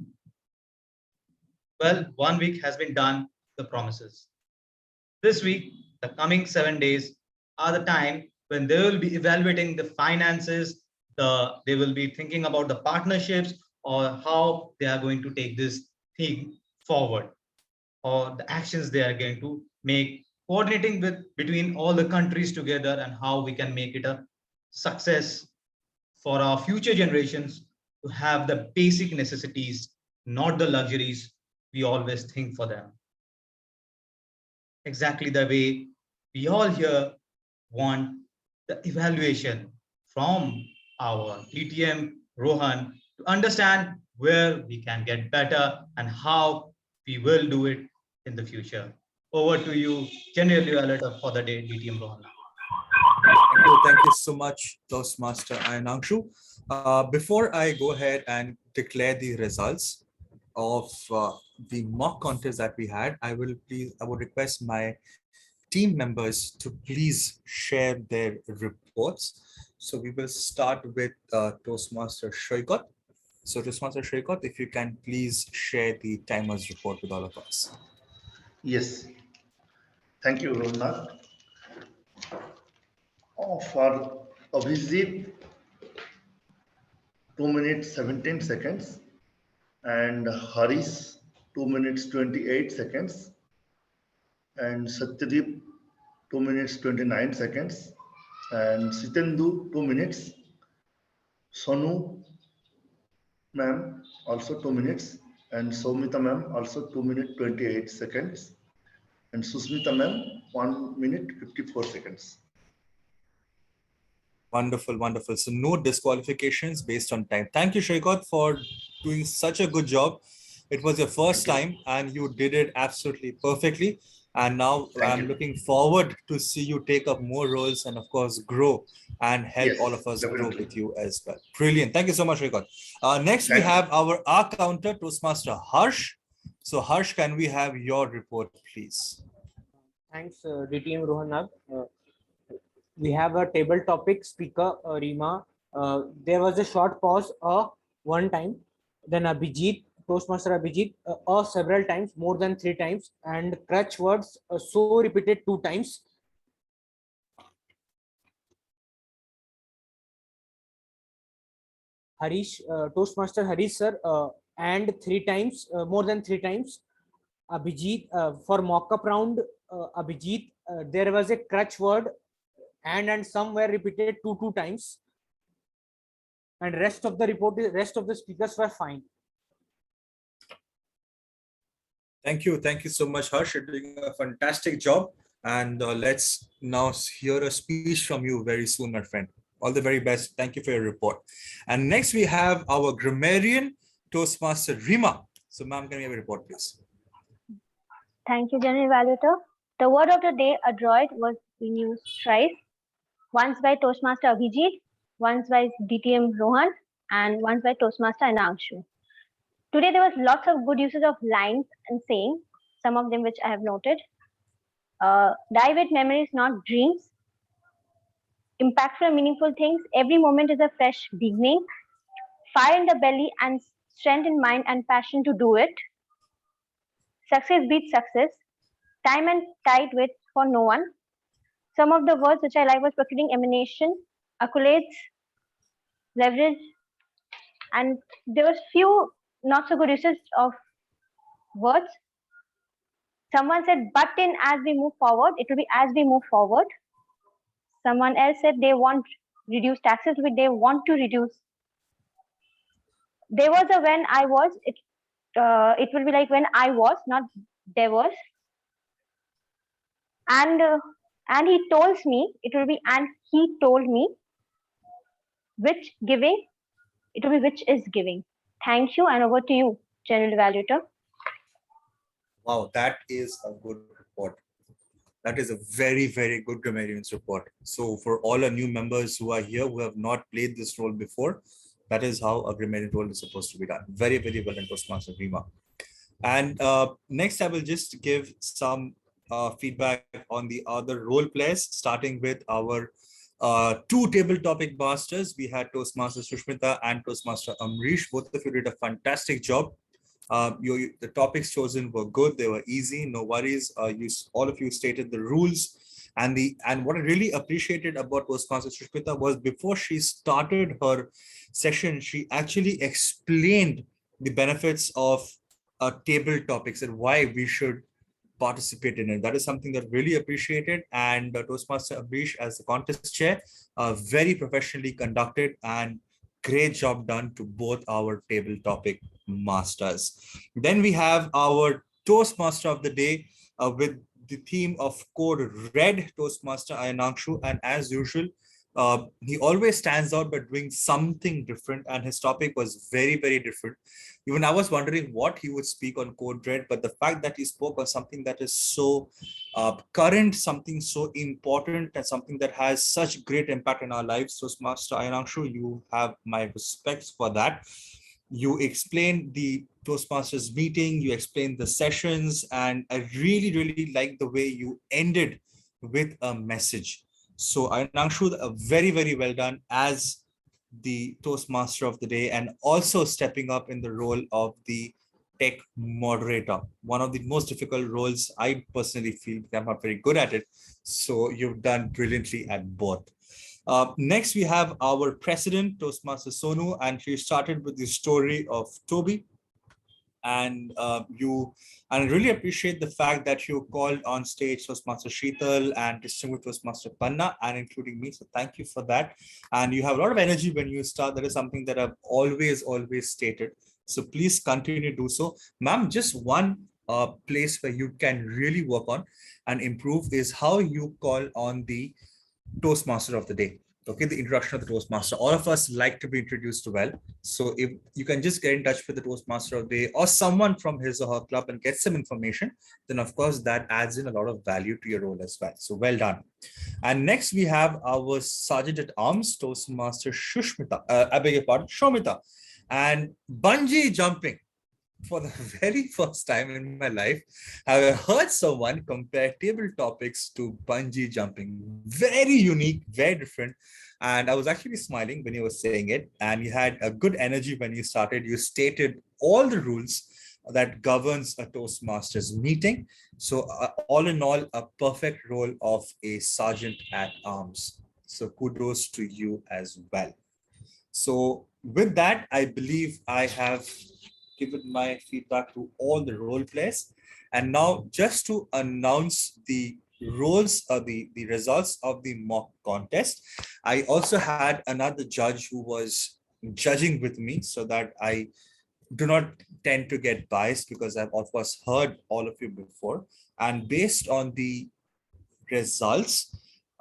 Well, 1 week has been done, the promises. This week, the coming 7 days are the time when they will be evaluating the finances, they will be thinking about the partnerships, or how they are going to take this thing forward, or the actions they are going to make, coordinating between all the countries together, and how we can make it a success for our future generations to have the basic necessities, not the luxuries we always think for them. Exactly the way we all here want the evaluation from our PTM Rohan to understand where we can get better and how we will do it in the future. Over to you, General Evaluator for the day, DTM Rohan. Thank you so much, Toastmaster Angshu. Before I go ahead and declare the results of the mock contest that we had, I would request my team members to please share their reports. So we will start with Toastmaster Shoykot. So Toastmaster Shoykot, if you can please share the timers report with all of us. Yes. Thank you, Ronak. For Abhijit, 2 minutes 17 seconds, and Haris, 2 minutes 28 seconds, and Satyadeep, 2 minutes 29 seconds, and Sitendu, 2 minutes, Sonu ma'am, also 2 minutes, and Soumita ma'am, also 2 minutes 28 seconds, and Susmita ma'am, 1 minute 54 seconds. Wonderful, wonderful. So no disqualifications based on time. Thank you, Shoykot, for doing such a good job. It was your first time and you did it absolutely perfectly. And now I'm looking forward to see you take up more roles and of course grow and help all of us grow with you as well. Brilliant. Thank you so much, Shoykot. Next, we have our R counter, Toastmaster Harsh. So Harsh, can we have your report, please? Thanks, DTM Rohan. We have a table topic speaker, Rima. There was a short pause one time. Then Abhijit, Toastmaster Abhijit, several times, more than 3 times. And crutch words so repeated 2 times. Harish, Toastmaster Harish sir, and 3 times, more than 3 times. Abhijit, for mock-up round, Abhijit, there was a crutch word and somewhere repeated two times, and rest of the speakers were fine. Thank you so much, Harsh. You're doing a fantastic job, and let's now hear a speech from you very soon, my friend. All the very best. Thank you for your report. And next we have our grammarian Toastmaster Rima. So ma'am, can we have a report, please? Thank you, General Evaluator. The word of the day, adroit, was used thrice. Once by Toastmaster Abhijit, once by DTM Rohan, and once by Toastmaster Anangshu. Today there was lots of good uses of lines and saying, some of them which I have noted. Die with memories, not dreams. Impactful and meaningful things. Every moment is a fresh beginning. Fire in the belly and strength in mind and passion to do it. Success beats success. Time and tide wait for no one. Some of the words which I like was protruding emanation, accolades, leverage, and there was few not so good uses of words. Someone said, but in as we move forward, it will be as we move forward. Someone else said they want reduce taxes, but they want to reduce. There was a when I was, it will be like when I was, not there was. And he told me, it will be and he told me, which giving, it will be which is giving. Thank you, and over to you, General Evaluator. Wow, that is a good report. That is a very, very good grammarian's report. So for all our new members who are here who have not played this role before, that is how a grammarian role is supposed to be done. Very, very well done, Toastmaster Rima. And next, I will just give some feedback on the other role players, starting with our two table topic masters. We had Toastmaster Sushmita and Toastmaster Amrish. Both of you did a fantastic job. The topics chosen were good. They were easy, no worries. All of you stated the rules. And what I really appreciated about Toastmaster Sushmita was before she started her session, she actually explained the benefits of table topics and why we should participate in it. That is something that really appreciated. And Toastmaster Amrish, as the contest chair, very professionally conducted, and great job done to both our table topic masters. Then we have our Toastmaster of the day with the theme of Code Red, Toastmaster Anangshu, and as usual, he always stands out by doing something different, and his topic was very, very different. Even I was wondering what he would speak on Code Red, but the fact that he spoke on something that is so current, something so important, and something that has such great impact in our lives. Toastmaster Anangshu, you have my respects for that. You explained the Toastmasters meeting, you explained the sessions, and I really, really like the way you ended with a message. So Anangshu, very, very well done as the Toastmaster of the day, and also stepping up in the role of the tech moderator. One of the most difficult roles, I personally feel, I'm not very good at it. So you've done brilliantly at both. Next, we have our president, Toastmaster Sonu, and she started with the story of Toby. And I really appreciate the fact that you called on stage Toastmaster Sheetal and distinguished Toastmaster Panna, and including me. So thank you for that. And you have a lot of energy when you start. That is something that I've always stated. So please continue to do so. Ma'am, just one place where you can really work on and improve is how you call on the Toastmaster of the day. Okay, the introduction of the Toastmaster. All of us like to be introduced well. So if you can just get in touch with the Toastmaster of the day or someone from his or her club and get some information, then of course that adds in a lot of value to your role as well. So well done. And next we have our Sergeant at Arms, Toastmaster Shushmita, I beg your pardon, Shomita. And bungee jumping. For the very first time in my life, I've heard someone compare table topics to bungee jumping. Very unique, very different. And I was actually smiling when you were saying it. And you had a good energy when you started. You stated all the rules that governs a Toastmasters meeting. So all in all, a perfect role of a sergeant at arms. So kudos to you as well. So with that, I believe I have given my feedback to all the role players. And now just to announce the the results of the mock contest, I also had another judge who was judging with me so that I do not tend to get biased because I've of course heard all of you before. And based on the results,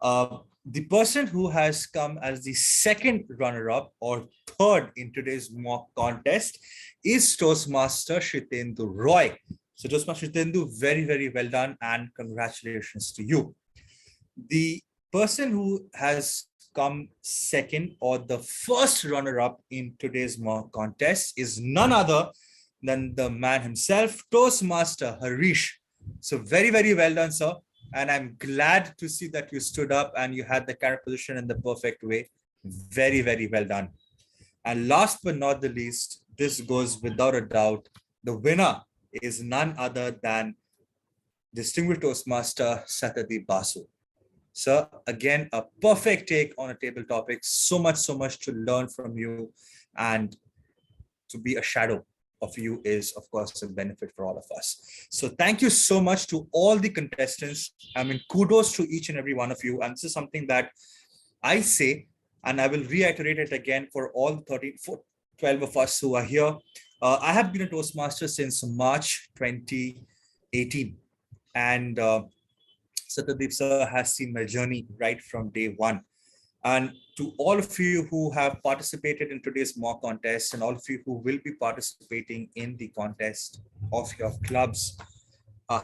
the person who has come as the second runner-up or third in today's mock contest is Toastmaster Shitendu Roy. So Toastmaster Shitendu, very, very well done and congratulations to you. The person who has come second or the first runner-up in today's mock contest is none other than the man himself, Toastmaster Harish. So very, very well done, sir. And I'm glad to see that you stood up and you had the camera position in the perfect way. Very, very well done. And last but not the least, this goes without a doubt. The winner is none other than distinguished Toastmaster Satyadeep Basu. Sir, again, a perfect take on a table topic. So much to learn from you, and to be a shadow of you is, of course, a benefit for all of us. So thank you so much to all the contestants. I mean, kudos to each and every one of you. And this is something that I say, and I will reiterate it again for all 12 of us who are here. I have been a Toastmaster since March 2018. And Satyadeep sir has seen my journey right from day one. And to all of you who have participated in today's mock contest and all of you who will be participating in the contest of your clubs,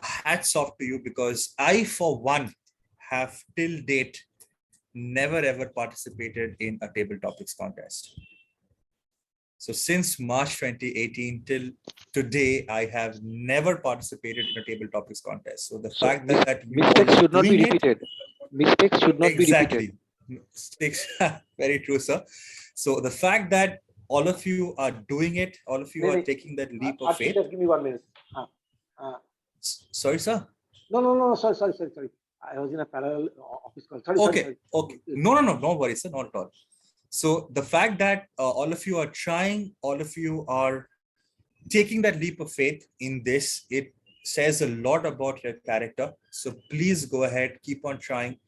hats off to you, because I, for one, have till date never ever participated in a table topics contest. So since March 2018 till today, I have never participated in a table topics contest. So the fact that mistakes should not be repeated. Mistakes should not be repeated. Mistakes, very true, sir. So the fact that all of you are doing it, all of you are taking that leap of faith. Just give me 1 minute. Sorry, sir. No. Sorry. I was in a parallel office call. Sorry. Okay. No worries, sir. Not at all. So the fact that all of you are trying, all of you are taking that leap of faith in this, it says a lot about your character. So please go ahead, keep on trying.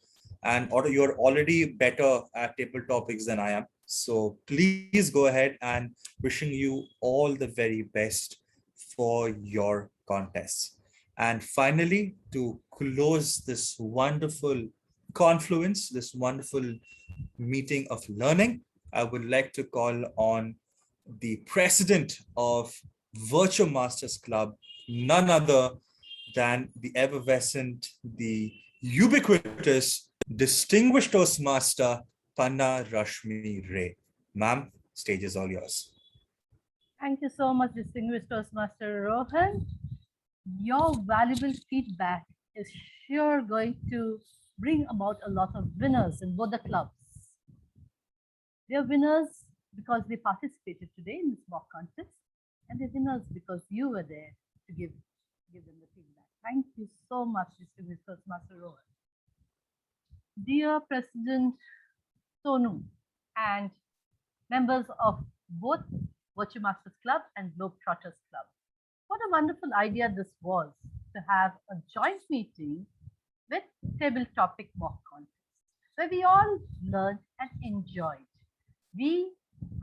And you're already better at table topics than I am. So please go ahead, and wishing you all the very best for your contests. And finally, to close this wonderful confluence, this wonderful meeting of learning, I would like to call on the president of VirtuoMasters Club, none other than the effervescent, the ubiquitous, distinguished Toastmaster, Panna Rashmi Ray. Ma'am, stage is all yours. Thank you so much, distinguished Toastmaster Rohan. Your valuable feedback is sure going to bring about a lot of winners in both the clubs. They are winners because they participated today in this mock contest, and they're winners because you were there to give them the feedback. Thank you so much, distinguished Toastmaster Rohan. Dear President Sonu and members of both VirtuoMasters Club and GlobeTrotters Club, what a wonderful idea this was to have a joint meeting with table topic mock contest, where we all learned and enjoyed. We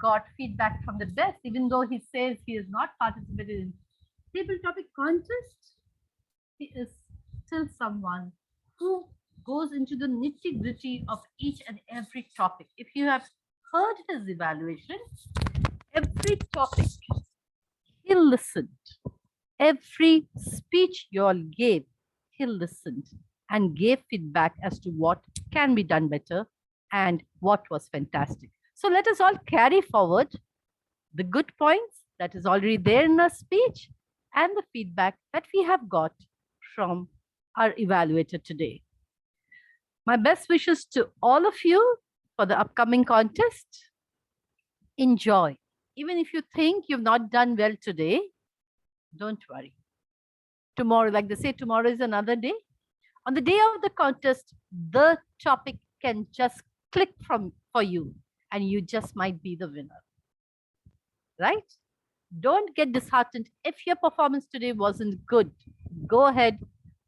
got feedback from the best, even though he says he has not participated in table topic contest, he is still someone who goes into the nitty-gritty of each and every topic. If you have heard his evaluation, every topic he listened. Every speech you all gave, he listened and gave feedback as to what can be done better and what was fantastic. So let us all carry forward the good points that is already there in our speech and the feedback that we have got from our evaluator today. My best wishes to all of you for the upcoming contest. Enjoy. Even if you think you've not done well today, don't worry. Tomorrow, like they say, tomorrow is another day. On the day of the contest, the topic can just click for you, and you just might be the winner. Right? Don't get disheartened if your performance today wasn't good. Go ahead,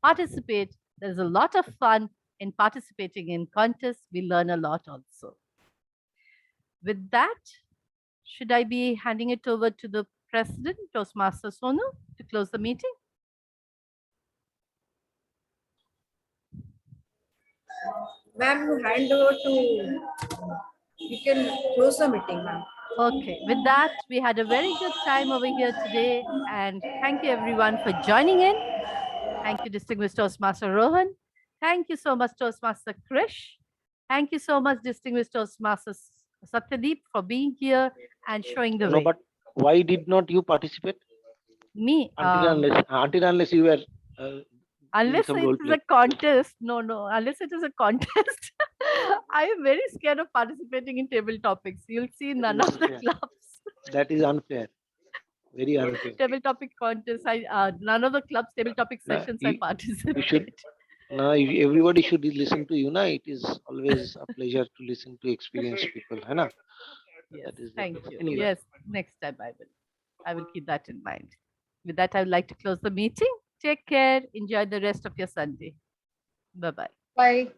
participate. There's a lot of fun in participating in contests. We learn a lot also. With that, should I be handing it over to the President, Toastmaster Sonu, to close the meeting? Ma'am, you hand over to, you can close the meeting, ma'am. Okay, with that, we had a very good time over here today. And thank you everyone for joining in. Thank you, distinguished Toastmaster Rohan. Thank you so much, Toastmaster Krish. Thank you so much, distinguished Toastmaster Satyadeep, for being here and showing the No, way. but why did not you participate? Me, Until unless you were doing unless some it role is play. a contest, no, unless it is a contest, I am very scared of participating in table topics. You'll see none of the clubs. That is unfair. Very unfair. Table topic contests, none of the clubs table topic sessions I participate. You should. Now, everybody should listen to you. Na? It is always a pleasure to listen to experienced people. Hai na? Yes, That is thank you. Anyway. Yes, next time I will keep that in mind. With that, I would like to close the meeting. Take care. Enjoy the rest of your Sunday. Bye-bye. Bye.